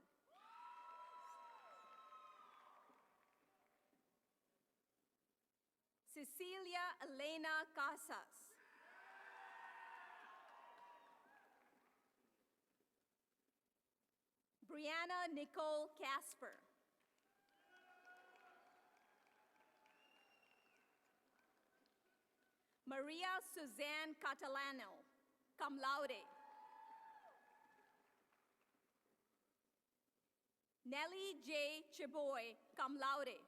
Cecilia Elena Casas. Brianna Nicole Casper. Maria Suzanne Catalano, cum laude. Nellie J. Chiboy, cum laude.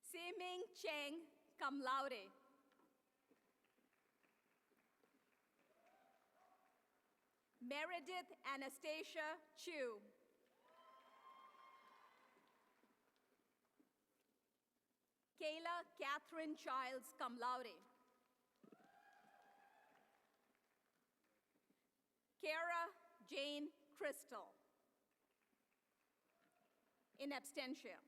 Siming Cheng, cum laude. Meredith Anastasia Chu. Kayla Catherine Childs, cum laude. Kara Jane Crystal. In absentia.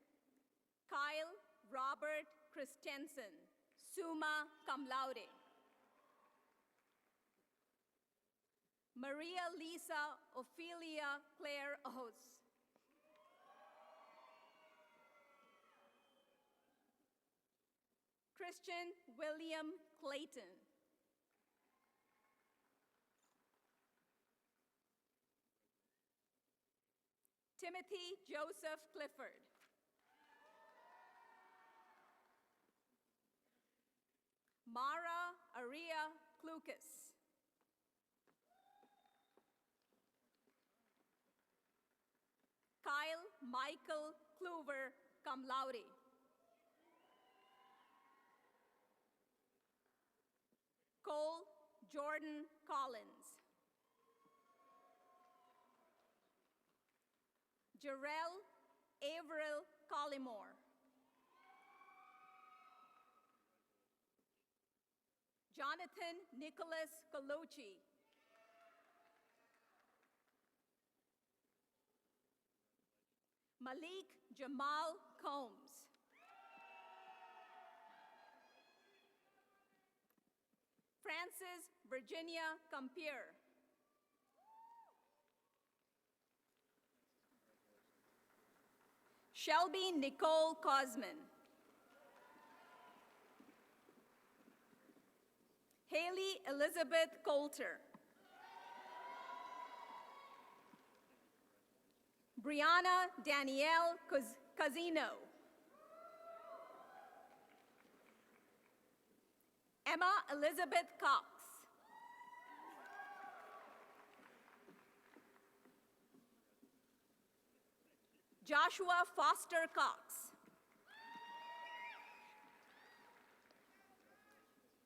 Kyle Robert Christensen, summa cum laude. Maria Lisa Ophelia Claire Oz. Christian William Clayton. Timothy Joseph Clifford. Mara Aria Klukas. Kyle Michael Kluver, cum laude. Cole Jordan Collins. Jarrell Averill Collymore. Jonathan Nicholas Colucci. Malik Jamal Combs. Frances Virginia Compier. Shelby Nicole Cosman. Haley Elizabeth Coulter. Brianna Danielle Casino. Emma Elizabeth Cox. Joshua Foster Cox.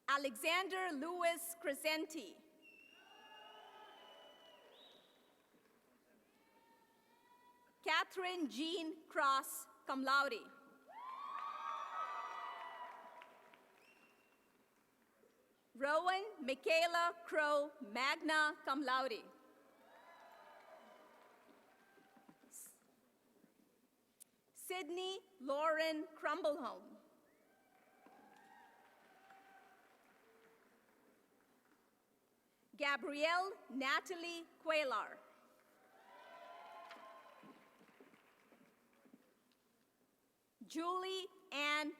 Alexander Louis Crescenti. Catherine Jean Cross, cum laude. Rowan Michaela Crow, magna cum laude. Sydney Lauren Crumbleholm. Gabrielle Natalie Cuellar. Julie Ann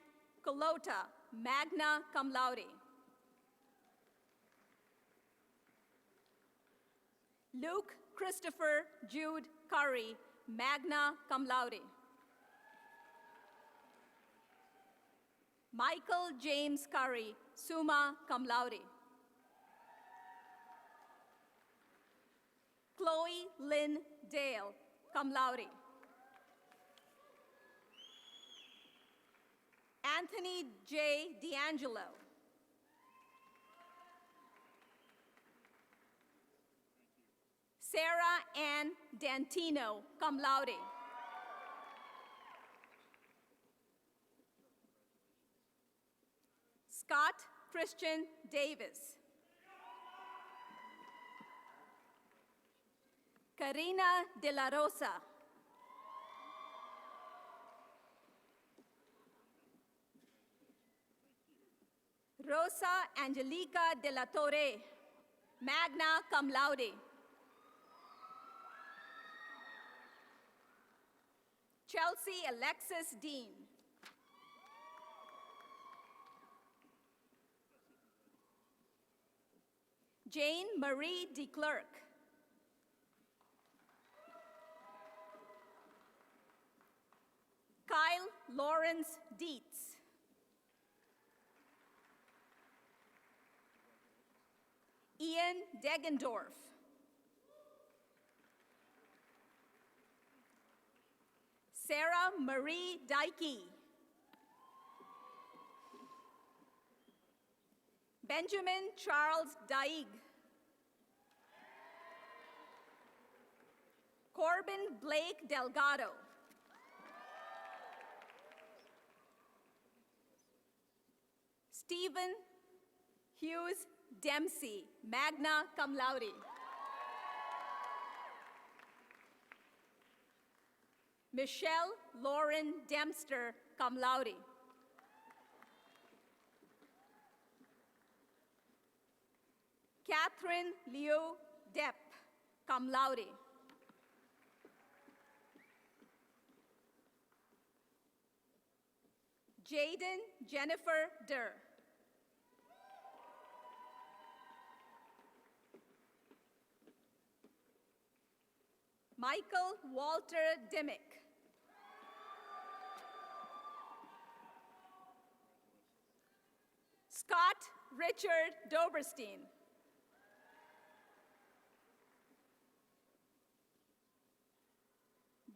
Colota, magna cum laude. Luke Christopher Jude Curry, magna cum laude. Michael James Curry, summa cum laude. Chloe Lynn Dale, cum laude. Anthony J. D'Angelo. Sarah Ann Dantino, cum laude. Scott Christian Davis. Karina De La Rosa. Rosa Angelica De La Torre, magna cum laude. Chelsea Alexis Dean. Jane Marie DeClercq. Kyle Lawrence Dietz. Ian Deggendorf. Sarah Marie Dykey. Benjamin Charles Daig. Corbin Blake Delgado. Stephen Hughes Dempsey, magna cum laude. Michelle Lauren Dempster, cum laude. Catherine Liu Depp, cum laude. Jaden Jennifer Durr. Michael Walter Dimmick. Scott Richard Doberstein.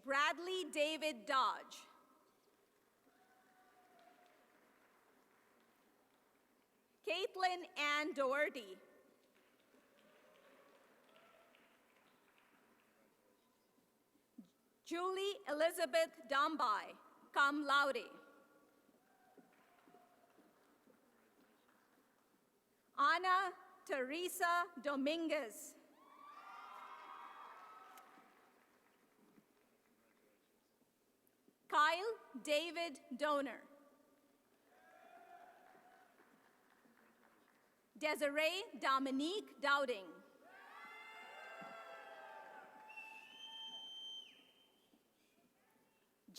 Bradley David Dodge. Caitlin Ann Doherty. Julie Elizabeth Dombai, cum laude. Ana Teresa Dominguez. Kyle David Donor. Desiree Dominique Dowding.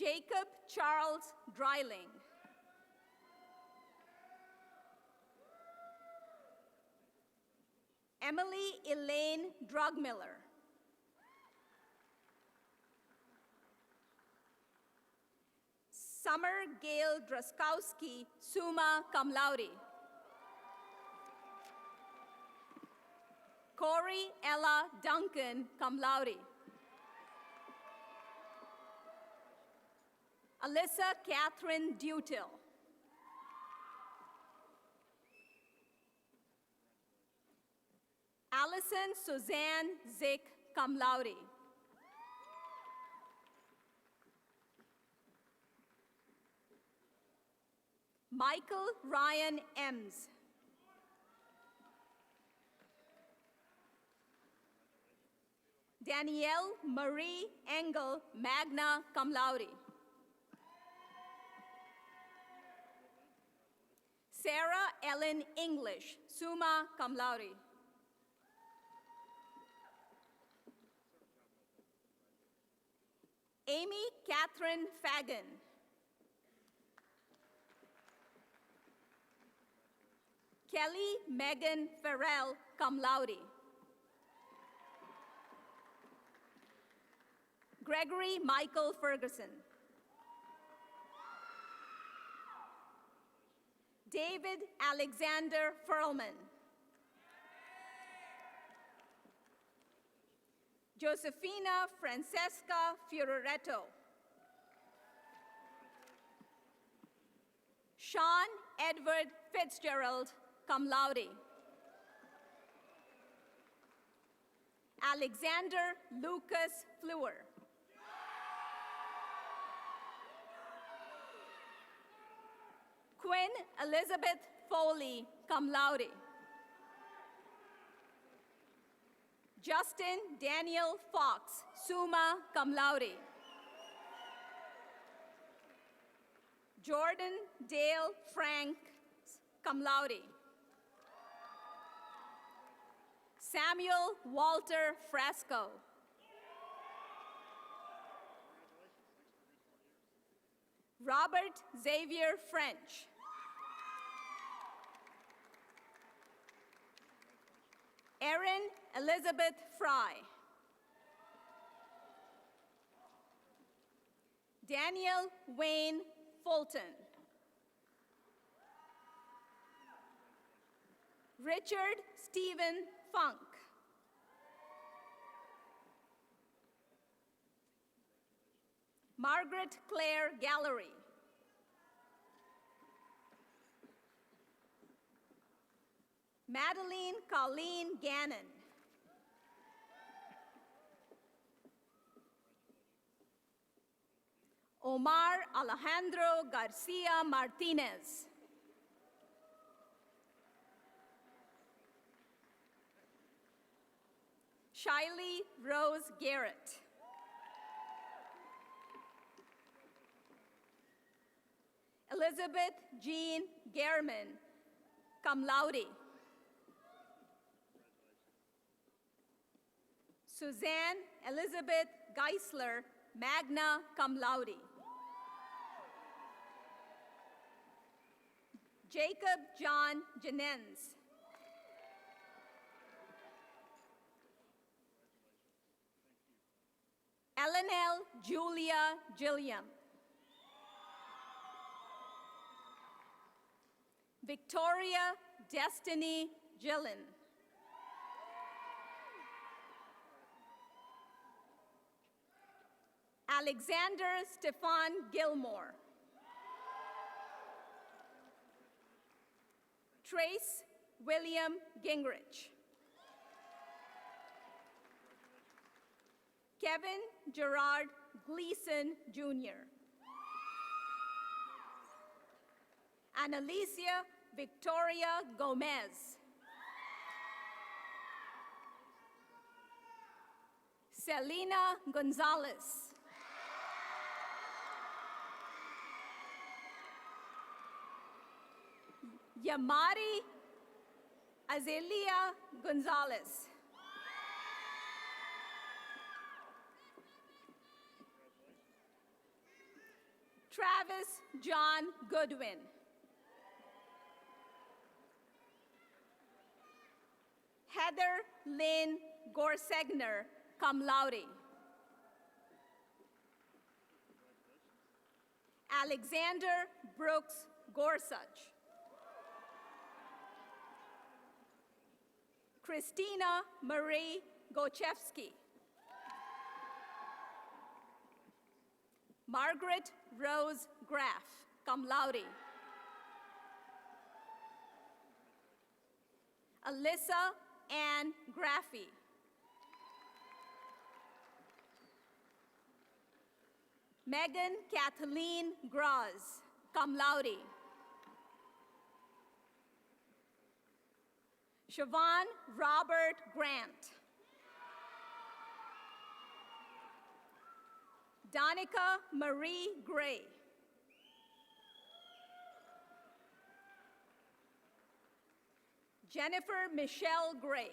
Jacob Charles Dreiling. Emily Elaine Drugmiller. Summer Gail Druskowski, summa cum laude. Corey Ella Duncan, cum laude. Alyssa Catherine Dutil. Allison Suzanne Zick, cum laude. Michael Ryan Ems. Danielle Marie Engel, magna cum laude. Sarah Ellen English, summa cum laude. Amy Catherine Fagan. Kelly Megan Farrell, cum laude. Gregory Michael Ferguson. David Alexander Furlman. Josefina Francesca Fioretto. Sean Edward Fitzgerald, cum laude. Alexander Lucas Fleur. Quinn Elizabeth Foley, cum laude. Justin Daniel Fox, summa cum laude. Jordan Dale Frank, cum laude. Samuel Walter Fresco. Robert Xavier French. Erin Elizabeth Fry. Daniel Wayne Fulton. Richard Stephen Funk. Margaret Claire Gallery. Madeline Colleen Gannon. Omar Alejandro Garcia Martinez. Shiley Rose Garrett. Elizabeth Jean Gehrman, cum laude. Suzanne Elizabeth Geisler, magna cum laude. Jacob John Janens. Elenel Julia Gilliam. Victoria Destiny Gillen. Alexander Stefan Gilmore. Trace William Gingrich. Kevin Gerard Gleason, Jr. Annalicia Victoria Gomez. Selena Gonzalez. Yamari Azelia Gonzalez. Travis John Goodwin. Heather Lynn Gorsegner, cum laude. Alexander Brooks Gorsuch. Christina Marie Gochevsky. Margaret Rose Graff, cum laude. Alyssa Ann Graffy. Megan Kathleen Graz, cum laude. Siobhan Robert Grant. Donica Marie Gray. Jennifer Michelle Gray.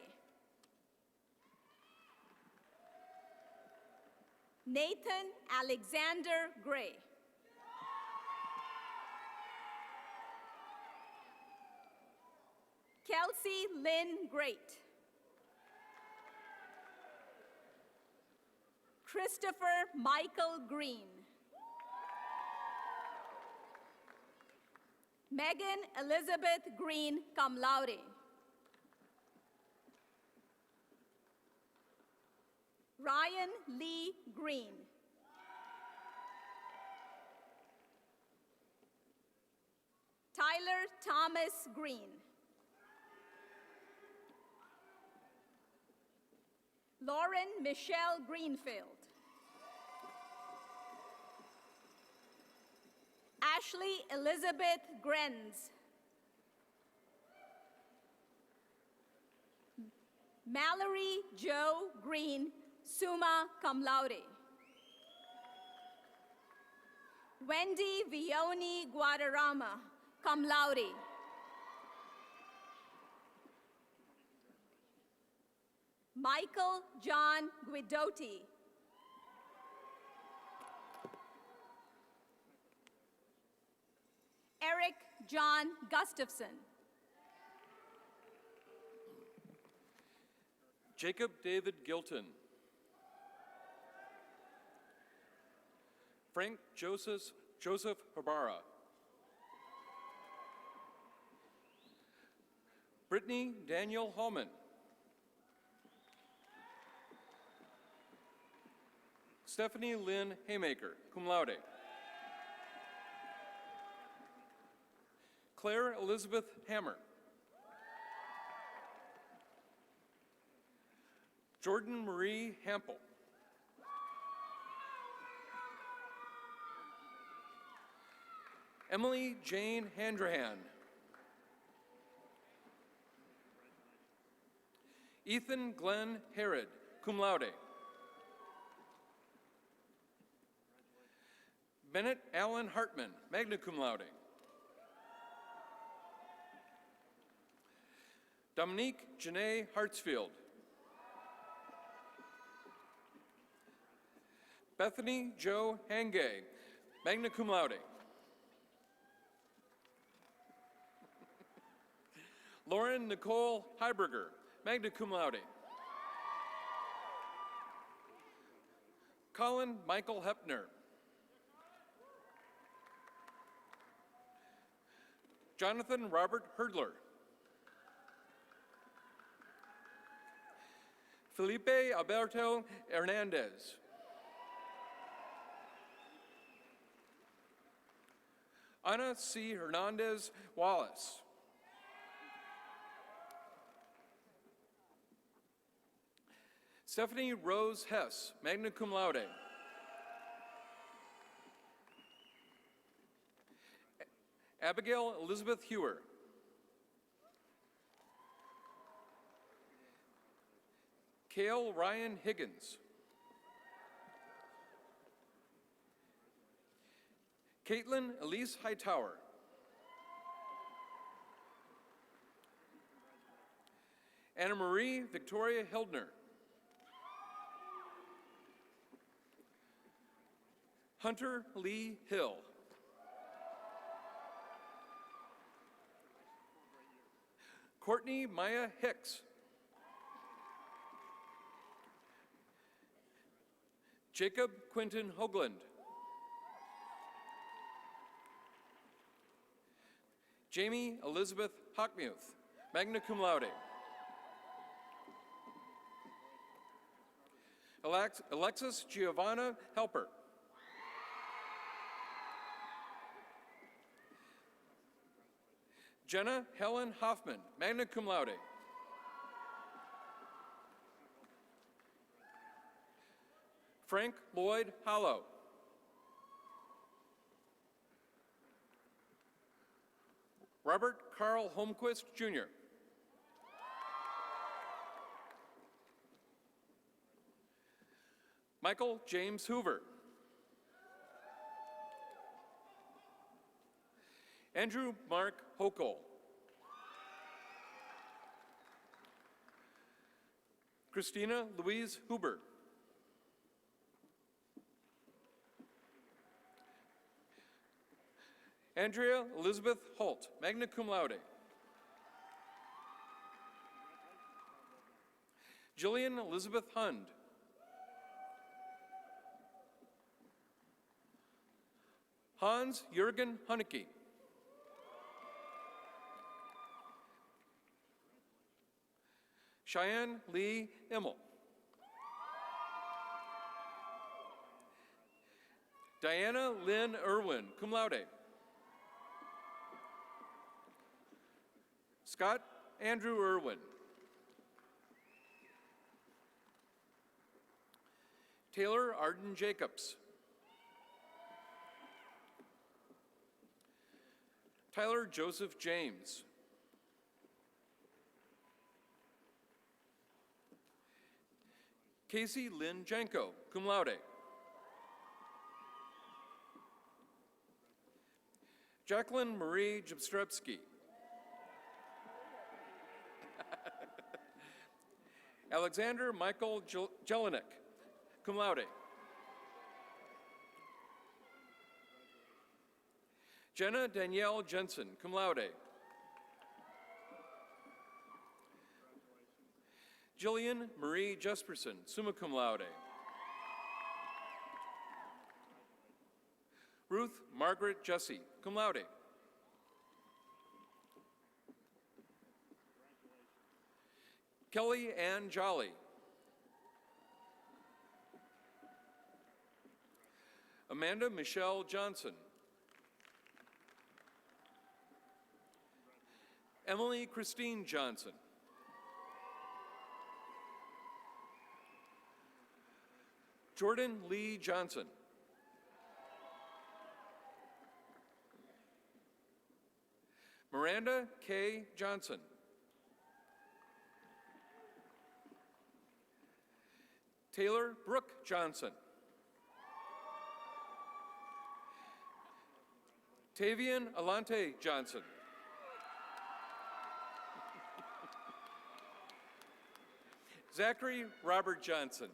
Nathan Alexander Gray. Kelsey Lynn Great. Christopher Michael Green. Megan Elizabeth Green, cum laude. Ryan Lee Green. Tyler Thomas Green. Lauren Michelle Greenfield. Ashley Elizabeth Grenz. Mallory Joe Green, summa cum laude. Wendy Vioni Guadarrama, cum laude. Michael John Guidotti. Eric John Gustafson. Jacob David Gilton. Frank Joseph Habara. Brittany Daniel Hallman. Stephanie Lynn Haymaker, cum laude. Claire Elizabeth Hammer. Jordan Marie Hampel. Emily Jane Handrahan. Ethan Glenn Herod, cum laude. Bennett Allen Hartman, magna cum laude. Dominique Janae Hartsfield. Bethany Jo Hangay, magna cum laude. Lauren Nicole Heiberger, magna cum laude. Colin Michael Hepner. Jonathan Robert Herdler. Felipe Alberto Hernandez. Ana C. Hernandez Wallace. Stephanie Rose Hess, magna cum laude. Abigail Elizabeth Hewer. Cale Ryan Higgins. Caitlin Elise Hightower. Anna Marie Victoria Hildner. Hunter Lee Hill. Courtney Maya Hicks. Jacob Quinton Hoagland. Jamie Elizabeth Hockmuth, magna cum laude. Alexis Giovanna Helper. Jenna Helen Hoffman, magna cum laude. Frank Lloyd Hollow. Robert Carl Holmquist, Jr. Michael James Hoover. Andrew Mark Hokel. Christina Louise Huber. Andrea Elizabeth Holt, magna cum laude. Jillian Elizabeth Hund. Hans Jürgen Hunnicke. Cheyenne Lee Immel. Diana Lynn Irwin, cum laude. Scott Andrew Irwin. Taylor Arden Jacobs. Tyler Joseph James. Casey Lynn Janko, cum laude. Jacqueline Marie Jabstrepski. Alexander Michael Jelinek, cum laude. Jenna Danielle Jensen, cum laude. Jillian Marie Jesperson, summa cum laude. Ruth Margaret Jesse, cum laude. Kelly Ann Jolly. Amanda Michelle Johnson. Emily Christine Johnson. Jordan Lee Johnson. Miranda K. Johnson. Taylor Brooke Johnson. Tavian Alante Johnson. Zachary Robert Johnson.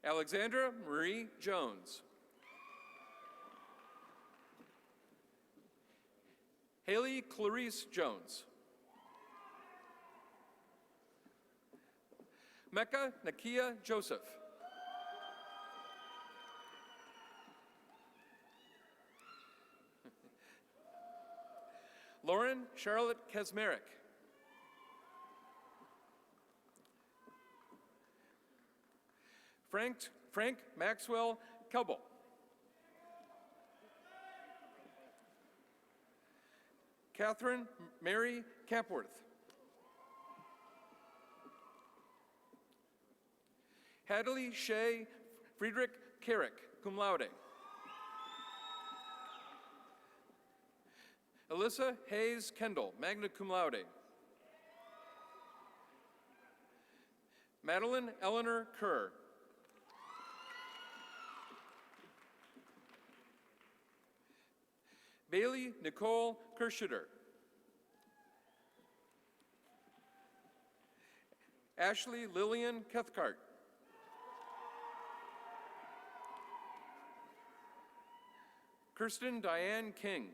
Alexandra Marie Jones. Haley Clarice Jones. Mecca Nakia Joseph. Lauren Charlotte Kesmerick. Frank Maxwell Kelbo. Catherine Mary Campworth. Hadley Shea Friedrich Carrick, cum laude. Alyssa Hayes Kendall, magna cum laude. Madeline Eleanor Kerr. Bailey Nicole Kershiter. Ashley Lillian Cathcart. Kirsten Diane King.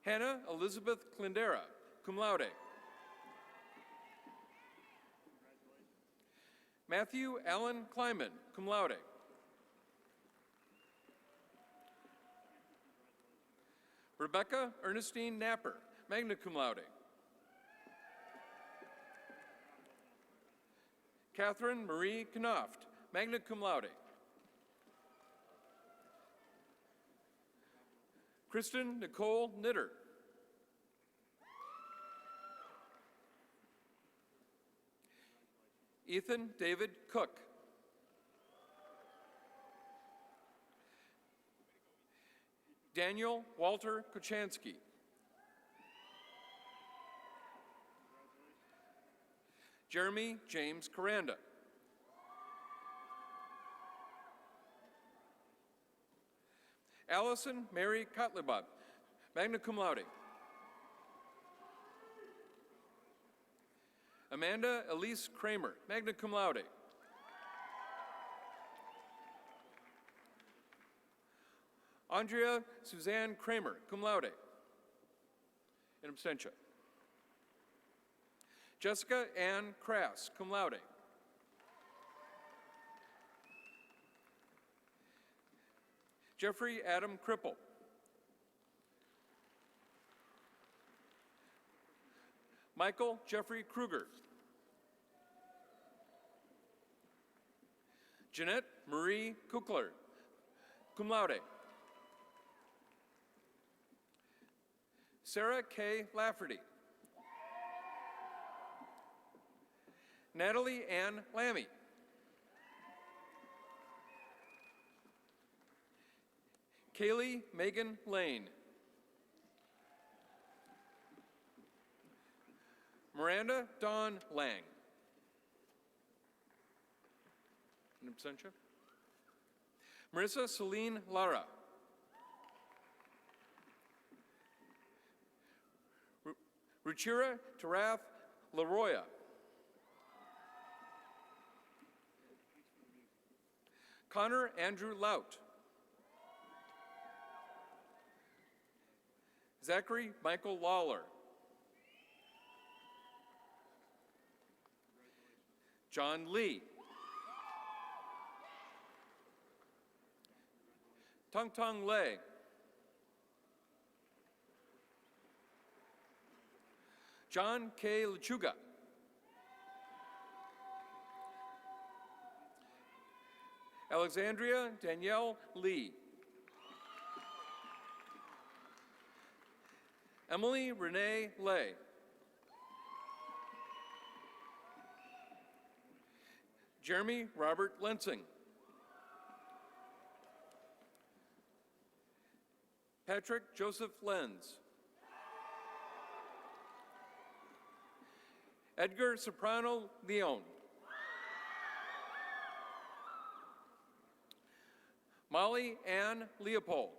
Hannah Elizabeth Clindera, cum laude. Matthew Allen Kleiman, cum laude. Rebecca Ernestine Napper, magna cum laude. Catherine Marie Knopft, magna cum laude. Kristen Nicole Knitter. Ethan David Cook. Daniel Walter Kuchansky. Jeremy James Karanda. Allison Mary Kotlebab, magna cum laude. Amanda Elise Kramer, magna cum laude. Andrea Suzanne Kramer, cum laude. In absentia. Jessica Ann Crass, cum laude. Jeffrey Adam Cripple. Michael Jeffrey Kruger. Jeanette Marie Kukler, cum laude. Sarah K. Lafferty. Natalie Ann Lammy. Kaylee Megan Lane. Miranda Dawn Lang. In absentia. Marissa Celine Lara. Ruchira Tarath Laroya. Connor Andrew Lout. Zachary Michael Lawler. John Lee. Tung Tung Lei. John K. Lechuga. Alexandria Danielle Lee. Emily Renee Lay. Jeremy Robert Lensing. Patrick Joseph Lenz. Edgar Soprano Leon. Molly Ann Leopold.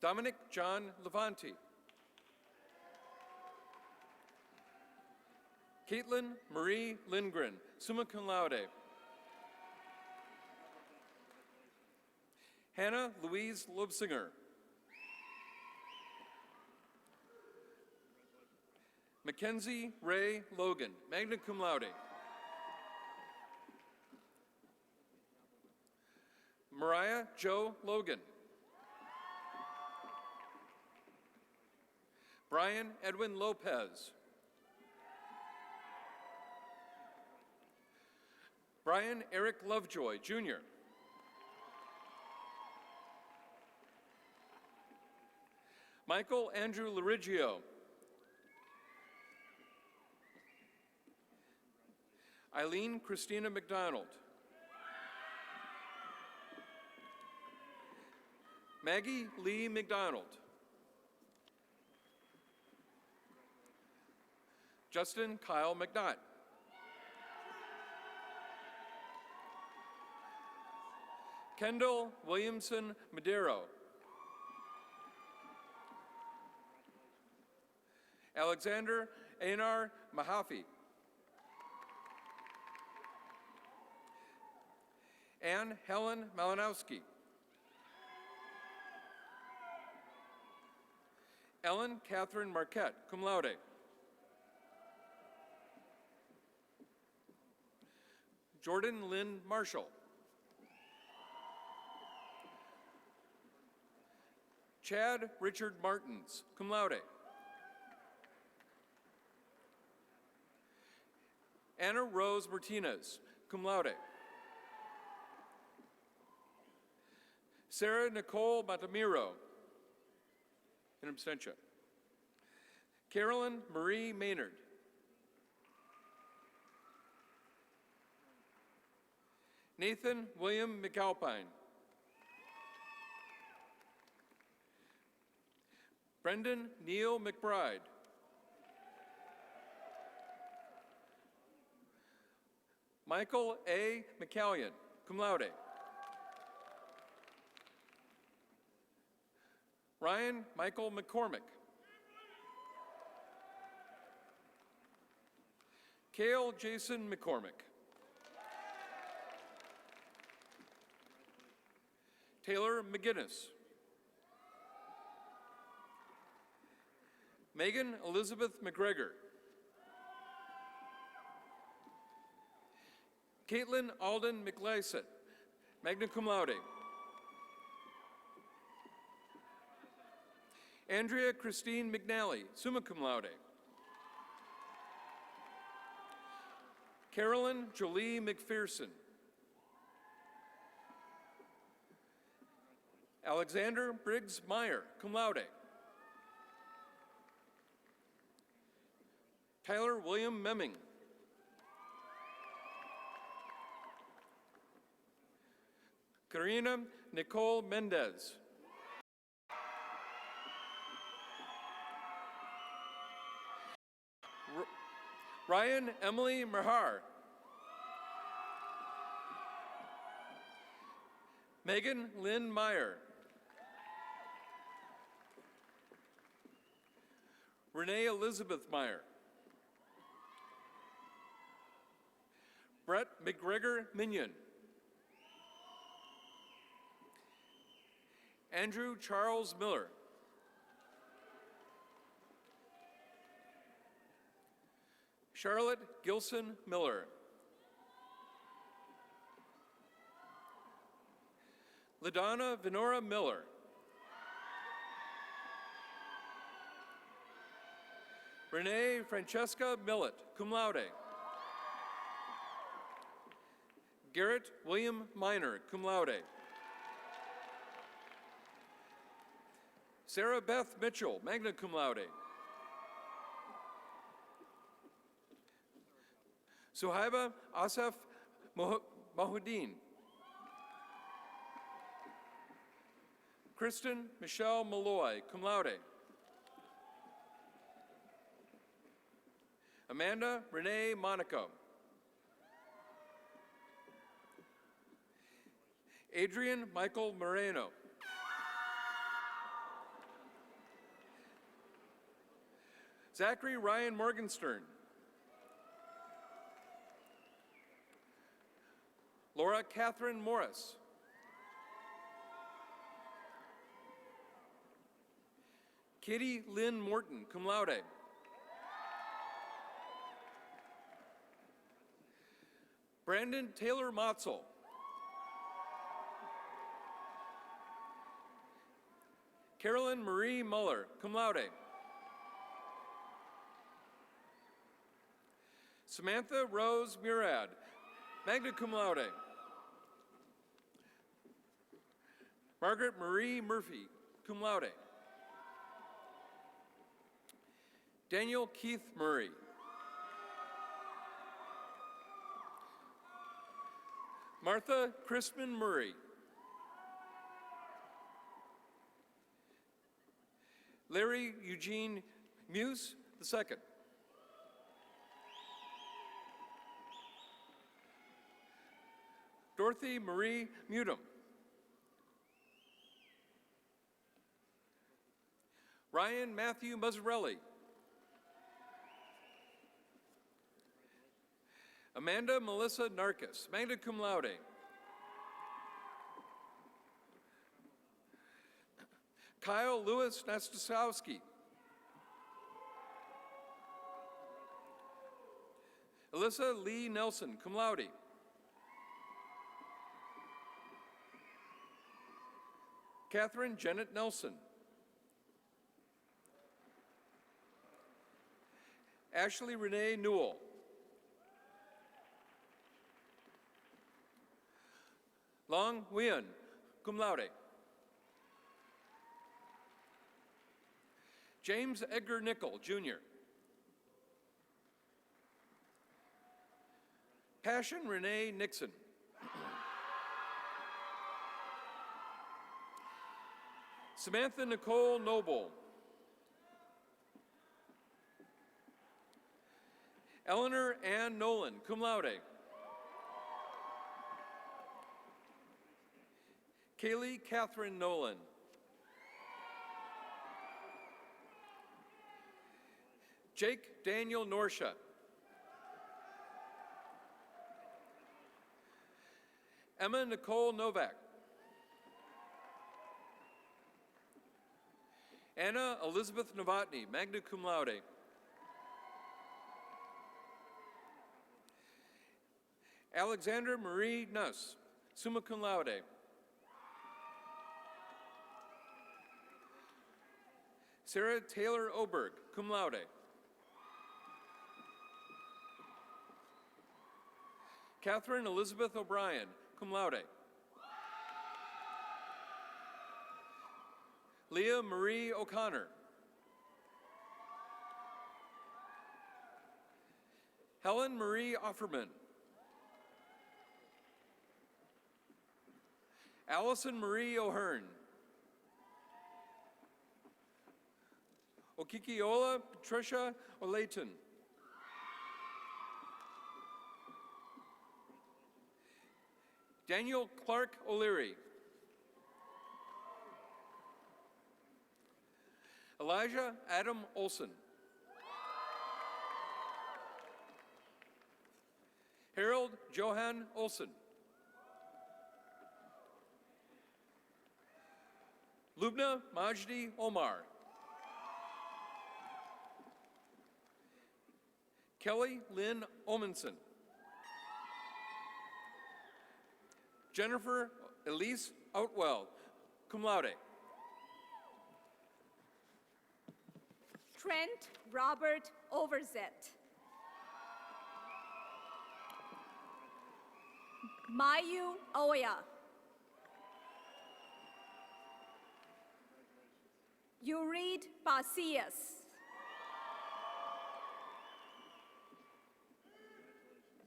Dominic John Levanti. Caitlin Marie Lindgren, summa cum laude. Hannah Louise Lobsinger. Mackenzie Ray Logan, magna cum laude. Mariah Joe Logan. Brian Edwin Lopez. Brian Eric Lovejoy, Jr. Michael Andrew Lorigio. Eileen Christina McDonald. Maggie Lee McDonald. Justin Kyle McNutt. Kendall Williamson Madero. Alexander Einar Mahaffey. Anne Helen Malinowski. Ellen Catherine Marquette, cum laude. Jordan Lynn Marshall. Chad Richard Martins, cum laude. Anna Rose Martinez, cum laude. Sarah Nicole Matamiro, in absentia. Carolyn Marie Maynard. Nathan William McAlpine. Brendan Neil McBride. Michael A. McCallion, cum laude. Ryan Michael McCormick. Cale Jason McCormick. Taylor McGinnis. Megan Elizabeth McGregor. Caitlin Alden McLyson, magna cum laude. Andrea Christine McNally, summa cum laude. Carolyn Jolie McPherson. Alexander Briggs Meyer, cum laude. Tyler William Memming. Karina Nicole Mendez. Ryan Emily Mahar. Megan Lynn Meyer. Renee Elizabeth Meyer. Brett McGregor Minion. Andrew Charles Miller. Charlotte Gilson Miller. LaDonna Venora Miller. Renee Francesca Millett, cum laude. Garrett William Miner, cum laude. Sarah Beth Mitchell, magna cum laude. Suhaiba Asaf Mahuddin. Kristen Michelle Malloy, cum laude. Amanda Renee Monaco. Adrian Michael Moreno. Zachary Ryan Morgenstern. Laura Catherine Morris. Katie Lynn Morton, cum laude. Brandon Taylor Motzel. Carolyn Marie Muller, cum laude. Samantha Rose Murad, magna cum laude. Margaret Marie Murphy, cum laude. Daniel Keith Murray. Martha Crispin Murray. Larry Eugene Muse II. Dorothy Marie Mudum. Ryan Matthew Mazzarelli. Amanda Melissa Narkis, magna cum laude. Kyle Lewis Nastosowski. Alyssa Lee Nelson, cum laude. Catherine Janet Nelson. Ashley Renee Newell. Long Nguyen, cum laude. James Edgar Nickel, Jr. Passion Renee Nixon. Samantha Nicole Noble. Eleanor Ann Nolan, cum laude. Kaylee Catherine Nolan. Jake Daniel Norsha. Emma Nicole Novak. Anna Elizabeth Novotny, magna cum laude. Alexander Marie Nuss, summa cum laude. Sarah Taylor Oberg, cum laude. Catherine Elizabeth O'Brien, cum laude. Leah Marie O'Connor. Helen Marie Offerman. Allison Marie O'Hearn. Okikiola Patricia Olayton. Daniel Clark O'Leary. Elijah Adam Olson. Harold Johan Olson. Lubna Majdi Omar. Kelly Lynn Omenson. Jennifer Elise Outwell, cum laude. Trent Robert Overzet. Mayu Oya. Yurid Pacias.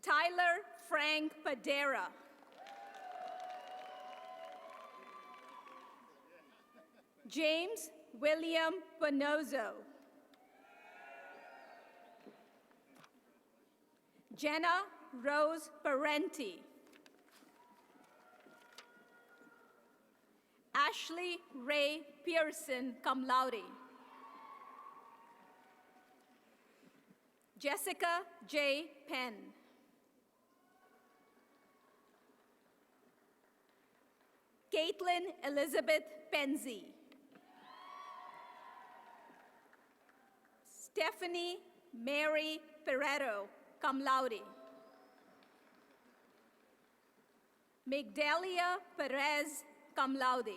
Tyler Frank Padera. James William Bonozo. Jenna Rose Parenti. Ashley Ray Pearson, cum laude. Jessica J. Penn. Caitlin Elizabeth Penzi. Stephanie Mary Pereiro, cum laude. Migdalia Perez, cum laude.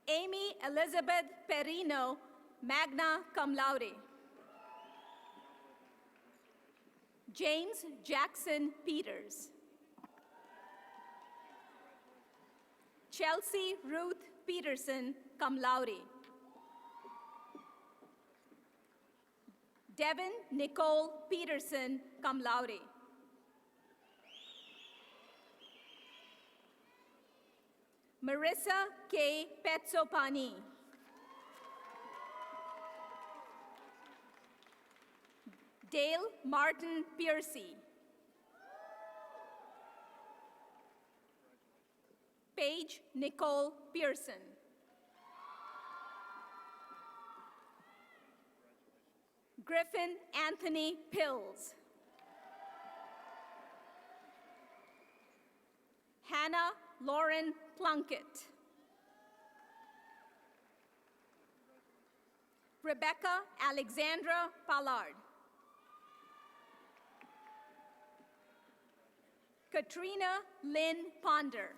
Amy Elizabeth Perino, magna cum laude. James Jackson Peters. Chelsea Ruth Peterson, cum laude. Devin Nicole Peterson, cum laude. Marissa K. Petsopani. Dale Martin Piercy. Paige Nicole Pearson. Griffin Anthony Pills. Hannah Lauren Plunkett. Rebecca Alexandra Pollard. Katrina Lynn Ponder.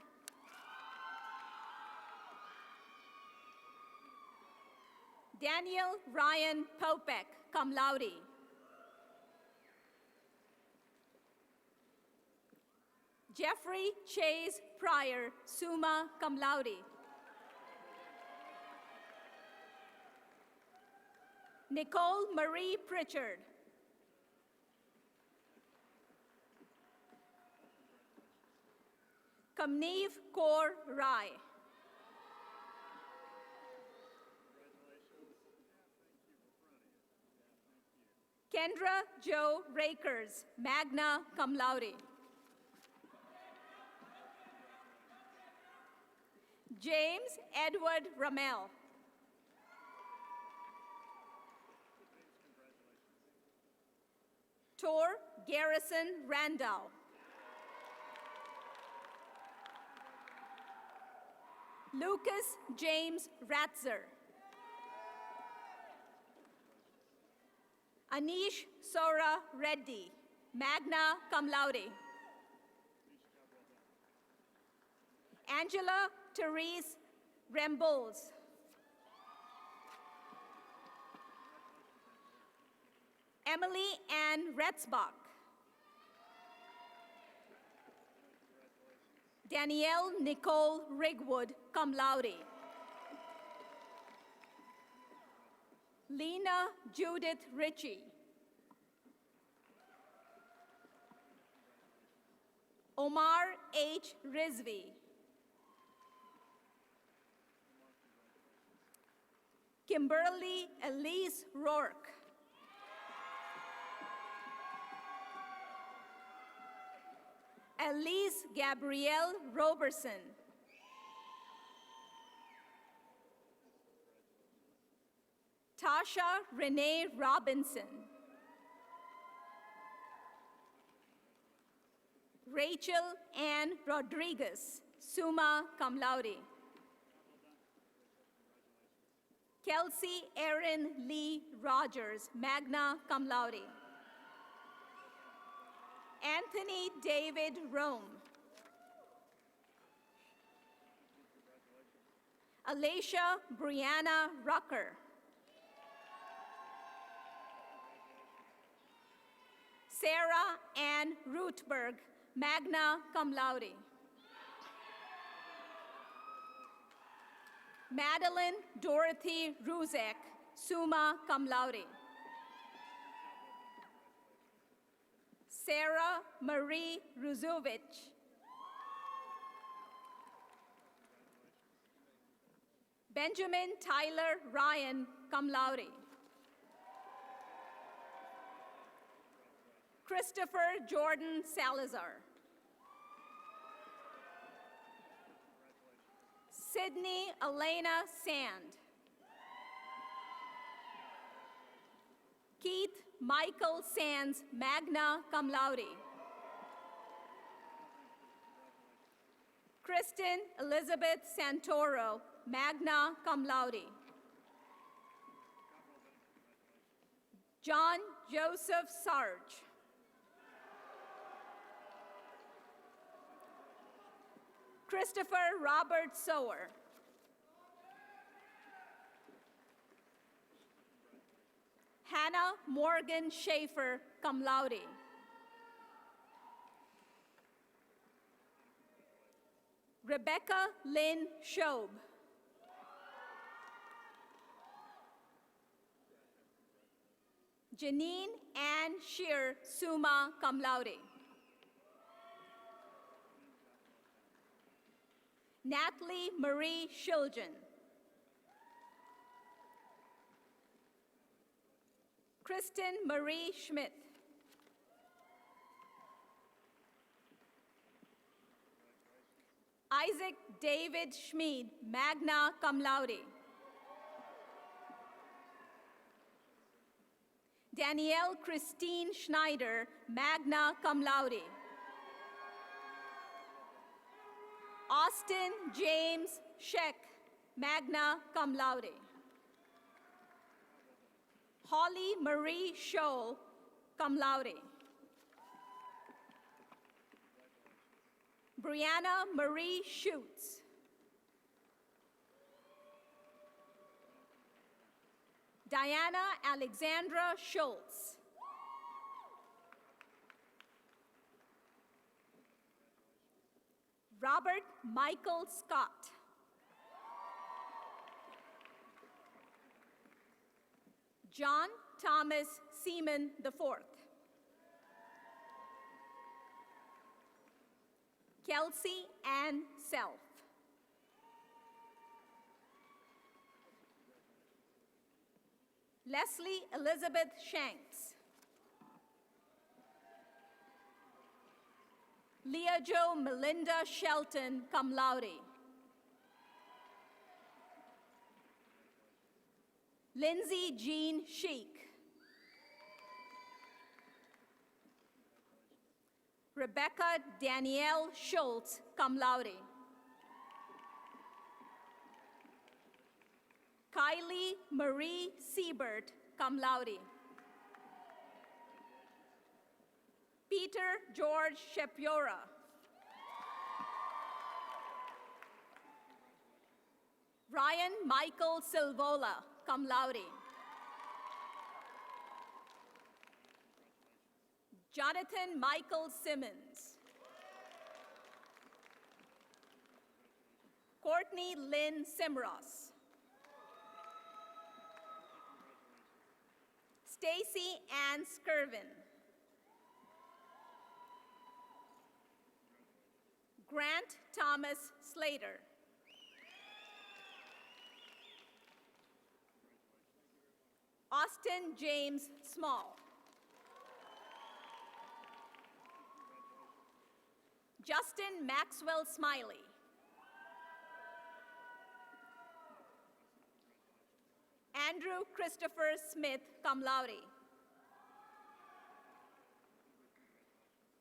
Daniel Ryan Popek, cum laude. Jeffrey Chase Pryor, summa cum laude. Nicole Marie Pritchard. Kamneev Kaur Rai. Kendra Jo Rakers, magna cum laude. James Edward Ramel. Tor Garrison Randall. Lucas James Ratzer. Anish Sora Reddy, magna cum laude. Angela Therese Rembols. Emily Ann Retzbach. Danielle Nicole Rigwood, cum laude. Lena Judith Ritchie. Omar H. Rizvi. Kimberly Elise Rourke. Elise Gabrielle Roberson. Tasha Renee Robinson. Rachel Ann Rodriguez, summa cum laude. Kelsey Erin Lee Rogers, magna cum laude. Anthony David Rome. Alicia Brianna Rucker. Sarah Ann Ruthberg, magna cum laude. Madeline Dorothy Ruzek, summa cum laude. Sarah Marie Ruzovich. Benjamin Tyler Ryan, cum laude. Christopher Jordan Salazar. Sydney Elena Sand. Keith Michael Sands, magna cum laude. Kristen Elizabeth Santoro, magna cum laude. John Joseph Sarge. Christopher Robert Sower. Hannah Morgan Schaefer, cum laude. Rebecca Lynn Schob. Janine Ann Shear, summa cum laude. Natalie Marie Shiljan. Kristen Marie Schmidt. Isaac David Schmid, magna cum laude. Danielle Christine Schneider, magna cum laude. Austin James Sheck, magna cum laude. Holly Marie Scholl, cum laude. Brianna Marie Schutz. Diana Alexandra Schultz. Robert Michael Scott. John Thomas Seaman IV. Kelsey Ann Self. Leslie Elizabeth Shanks. Leah Jo Melinda Shelton, cum laude. Lindsay Jean Sheik. Rebecca Danielle Schultz, cum laude. Kylie Marie Siebert, cum laude. Peter George Shepiora. Ryan Michael Silvola, cum laude. Jonathan Michael Simmons. Courtney Lynn Simros. Stacy Ann Skirvin. Grant Thomas Slater. Austin James Small. Justin Maxwell Smiley. Andrew Christopher Smith, cum laude.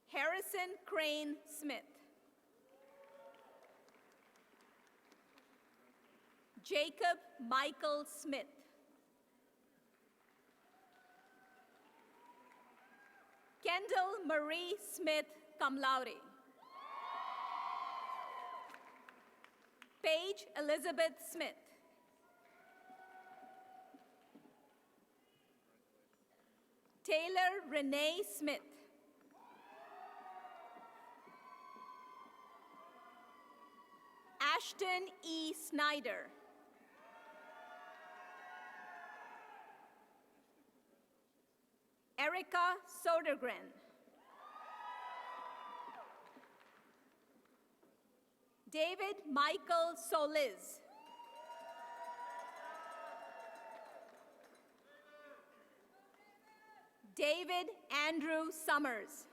Harrison Crane Smith. Jacob Michael Smith. Kendall Marie Smith, cum laude. Paige Elizabeth Smith. Taylor Renee Smith. Ashton E. Snyder. Erica Sodergren. David Michael Solis. David Andrew Summers.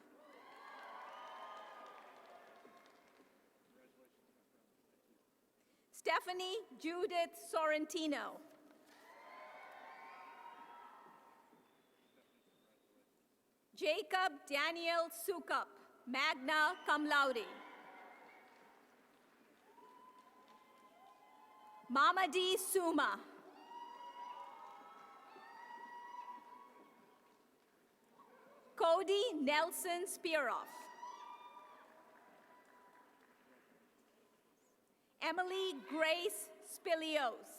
Stephanie Judith Sorrentino. Jacob Daniel Sukup, magna cum laude. Mamadi Suma. Cody Nelson Spearoff. Emily Grace Spilios.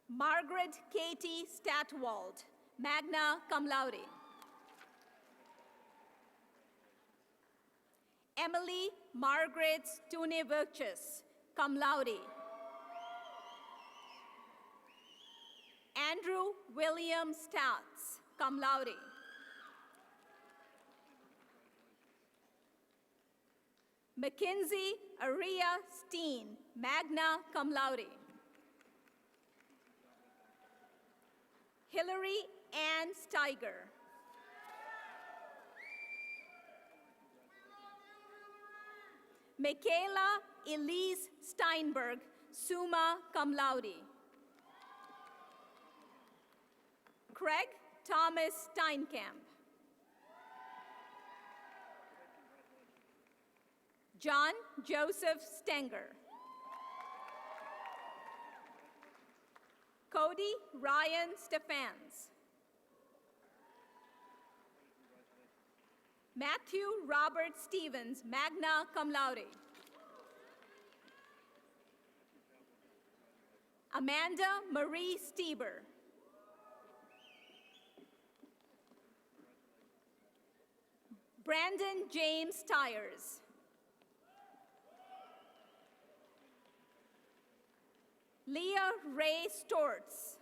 Margaret Katie Statwald, magna cum laude. Emily Margaret Stunivirchus, cum laude. Andrew William Stats, cum laude. Mackenzie Aria Steen, magna cum laude. Hillary Ann Steiger. Michaela Elise Steinberg, summa cum laude. Craig Thomas Steinkamp. John Joseph Stenger. Cody Ryan Stephans. Matthew Robert Stevens, magna cum laude. Amanda Marie Stieber. Brandon James Tyers. Leah Ray Stortz.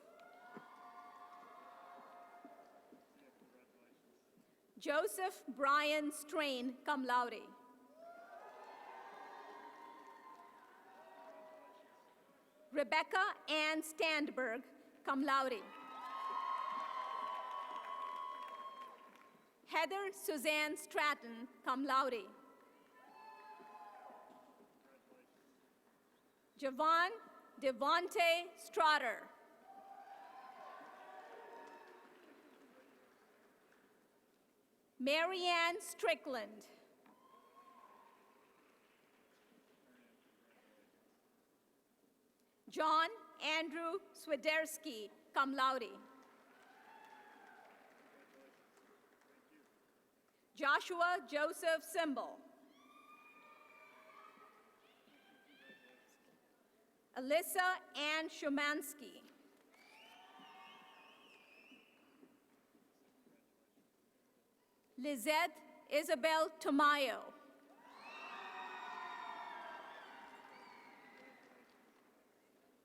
Joseph Brian Strain, cum laude. Rebecca Ann Standberg, cum laude. Heather Suzanne Stratton, cum laude. Javon Devonte Stratter. Marianne Strickland. John Andrew Swiderski, cum laude. Joshua Joseph Simbal. Alyssa Ann Shumansky. Lizette Isabel Tamayo.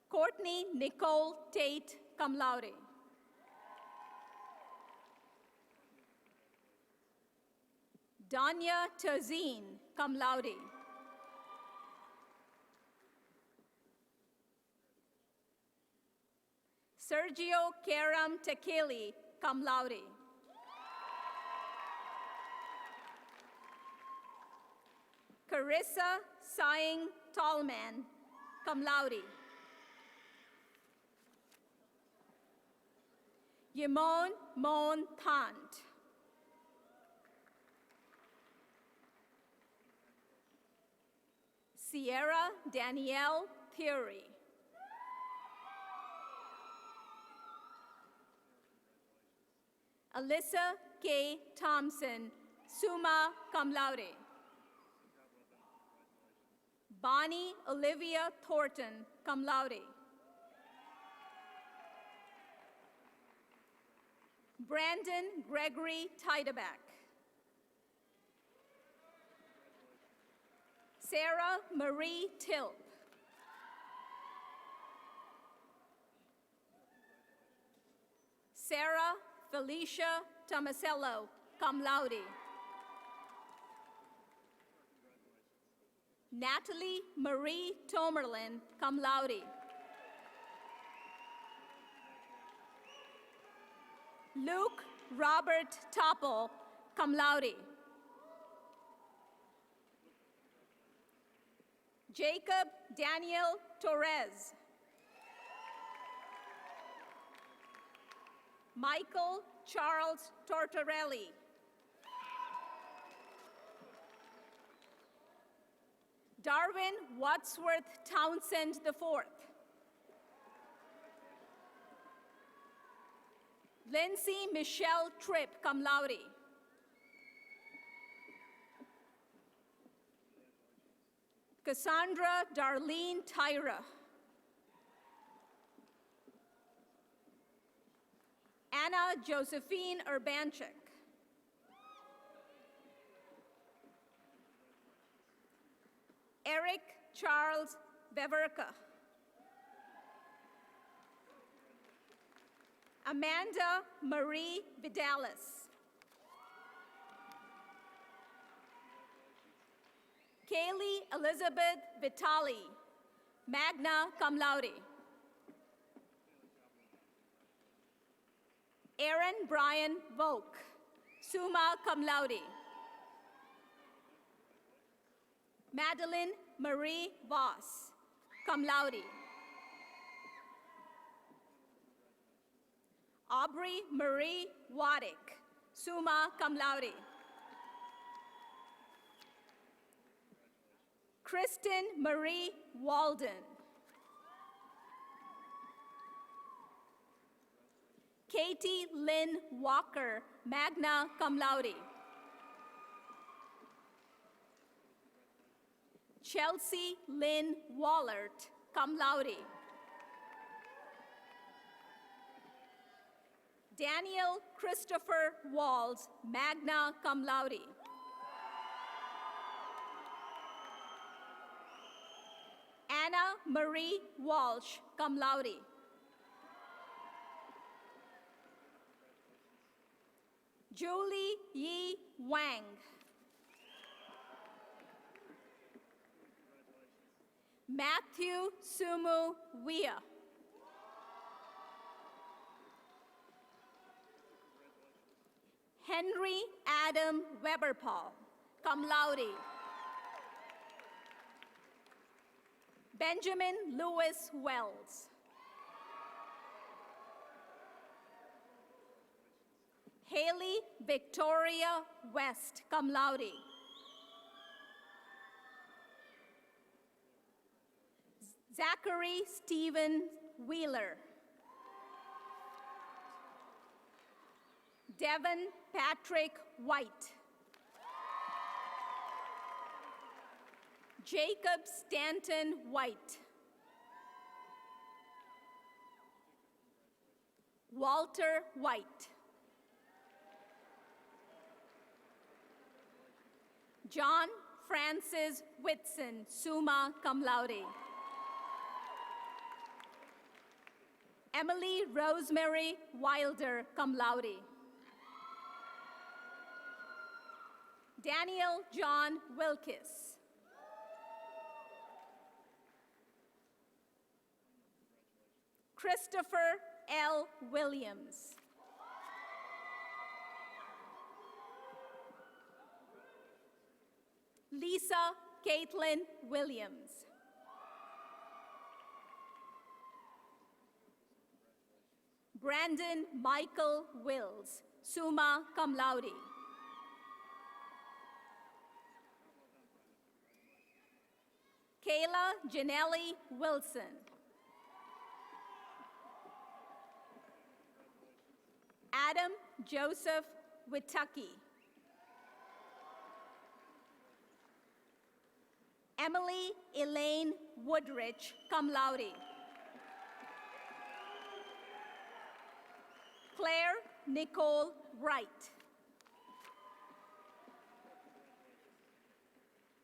Courtney Nicole Tate, cum laude. Danya Tazeen, cum laude. Sergio Karam Tekeli, cum laude. Carissa Saing Tallman, cum laude. Yimon Mon Tant. Sierra Danielle Theory. Alyssa K. Thompson, summa cum laude. Bonnie Olivia Thornton, cum laude. Brandon Gregory Teidebeck. Sarah Marie Tilp. Sarah Felicia Tomasello, cum laude. Natalie Marie Tomerlin, cum laude. Luke Robert Topple, cum laude. Jacob Daniel Torres. Michael Charles Tortorelli. Darwin Wadsworth Townsend IV. Lindsay Michelle Tripp, cum laude. Cassandra Darlene Tyra. Anna Josephine Urbanchik. Eric Charles Veverka. Amanda Marie Vidalis. Kaylee Elizabeth Vitali, magna cum laude. Aaron Brian Volk, summa cum laude. Madeline Marie Voss, cum laude. Aubrey Marie Waddick, summa cum laude. Kristen Marie Walden. Katie Lynn Walker, magna cum laude. Chelsea Lynn Wallert, cum laude. Daniel Christopher Walls, magna cum laude. Anna Marie Walsh, cum laude. Julie Yi Wang. Matthew Sumu Wia. Henry Adam Weberpaul, cum laude. Benjamin Lewis Wells. Haley Victoria West, cum laude. Zachary Stephen Wheeler. Devin Patrick White. Jacob Stanton White. Walter White. John Francis Whitson, summa cum laude. Emily Rosemary Wilder, cum laude. Daniel John Wilkes. Christopher L. Williams. Lisa Caitlin Williams. Brandon Michael Wills, summa cum laude. Kayla Janelli Wilson. Adam Joseph Witucky. Emily Elaine Woodrich, cum laude. Claire Nicole Wright.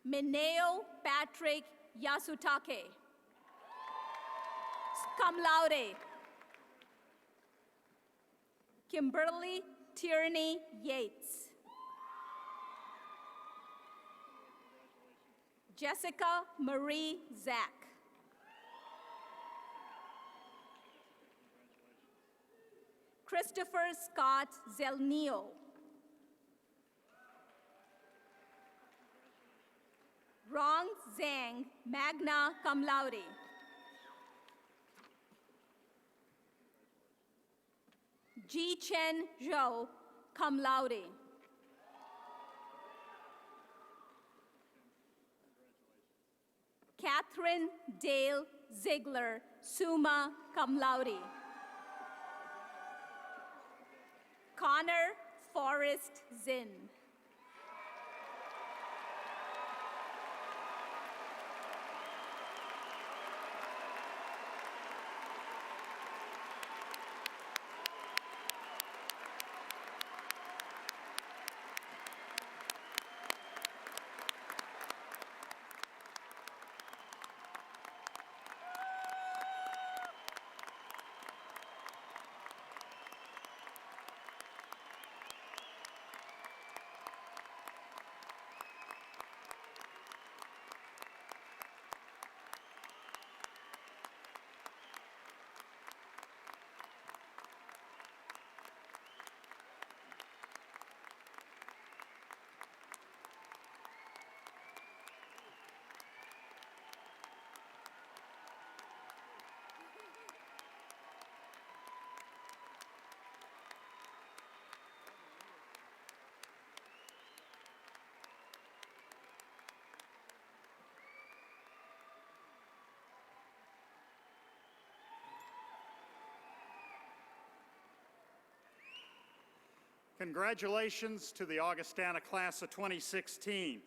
Mineo Patrick Yasutake, cum laude. Kimberly Tierney Yates. Jessica Marie Zack. Christopher Scott Zelnio. Rong Zhang, magna cum laude. Ji Chen Zhou, cum laude. Catherine Dale Ziegler, summa cum laude. Connor Forrest Zinn. Congratulations to the Augustana class of 2016.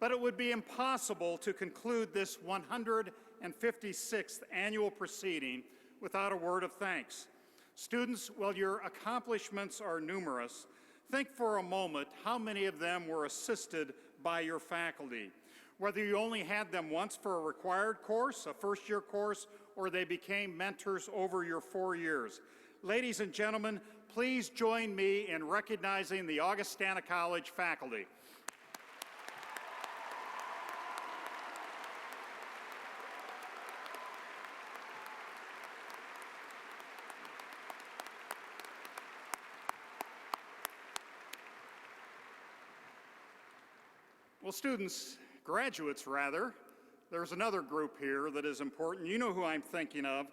But it would be impossible to conclude this 156th annual proceeding without a word of thanks. Students, while your accomplishments are numerous, think for a moment how many of them were assisted by your faculty. Whether you only had them once for a required course, a first-year course, or they became mentors over your 4 years. Ladies and gentlemen, please join me in recognizing the Augustana College faculty. Well, students, graduates rather, there's another group here that is important. You know who I'm thinking of.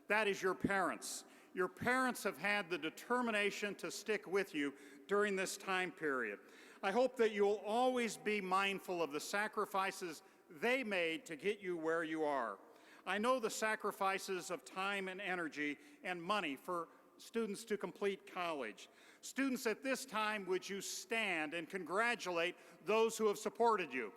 That is your parents. Your parents have had the determination to stick with you during this time period. I hope that you'll always be mindful of the sacrifices they made to get you where you are. I know the sacrifices of time and energy and money for students to complete college. Students, at this time, would you stand and congratulate those who have supported you?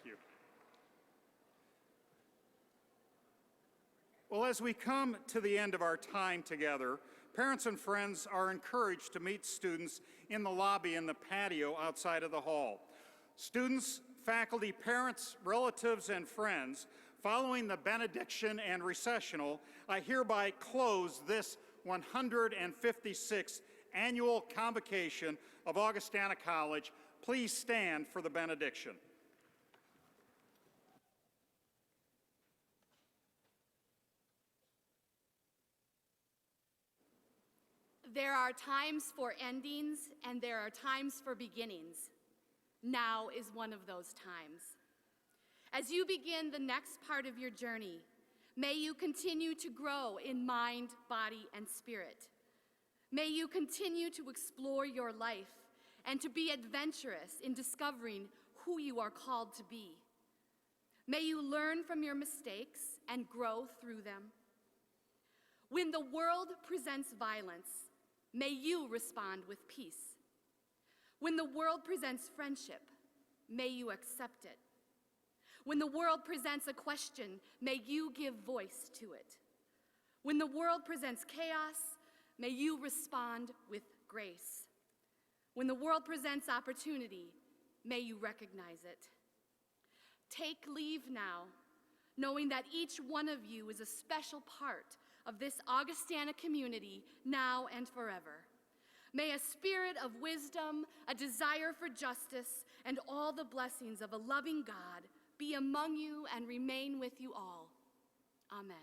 you. Well, as we come to the end of our time together, parents and friends are encouraged to meet students in the lobby and the patio outside of the hall. Students, faculty, parents, relatives, and friends, following the benediction and recessional, I hereby close this 156th annual convocation of Augustana College. Please stand for the benediction. There are times for endings and there are times for beginnings. Now is one of those times. As you begin the next part of your journey, may you continue to grow in mind, body, and spirit. May you continue to explore your life and to be adventurous in discovering who you are called to be. May you learn from your mistakes and grow through them. When the world presents violence, may you respond with peace. When the world presents friendship, may you accept it. When the world presents a question, may you give voice to it. When the world presents chaos, may you respond with grace. When the world presents opportunity, may you recognize it. Take leave now, knowing that each one of you is a special part of this Augustana community now and forever. May a spirit of wisdom, a desire for justice, and all the blessings of a loving God be among you and remain with you all. Amen.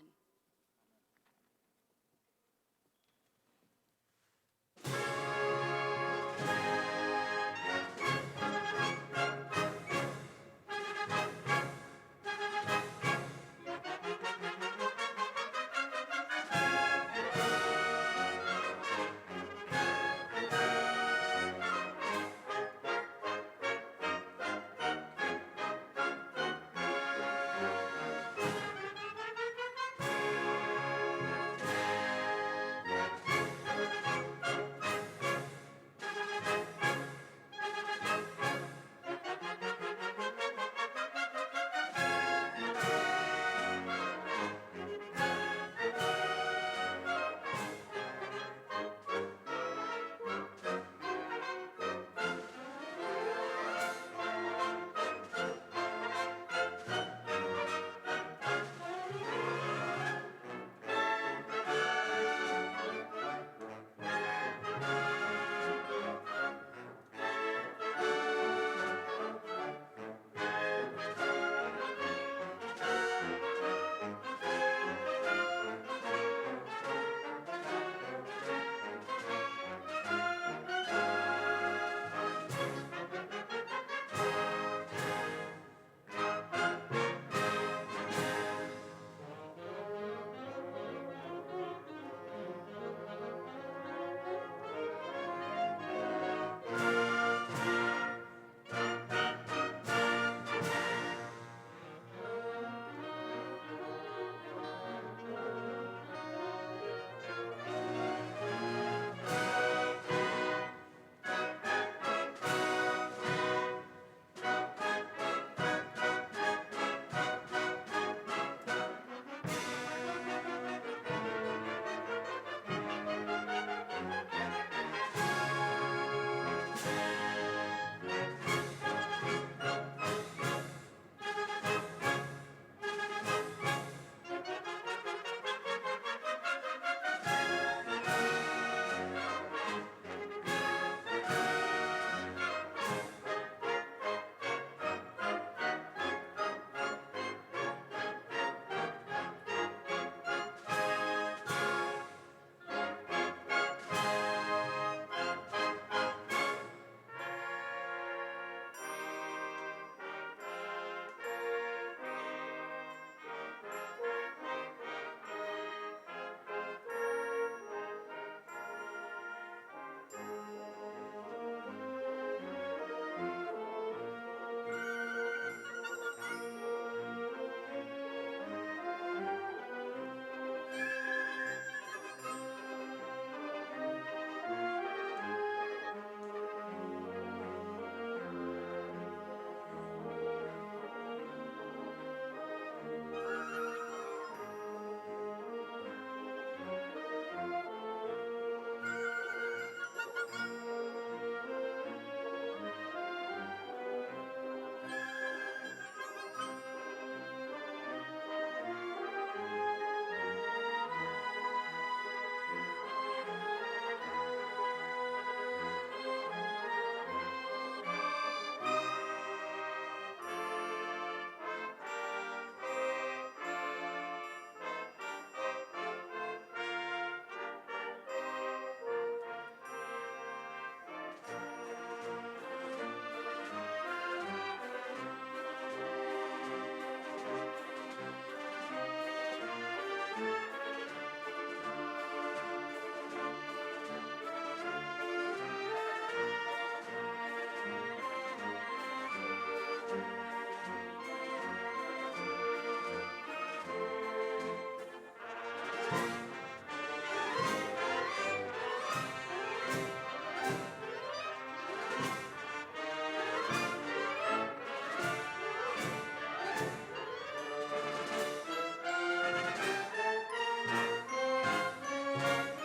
Thank you.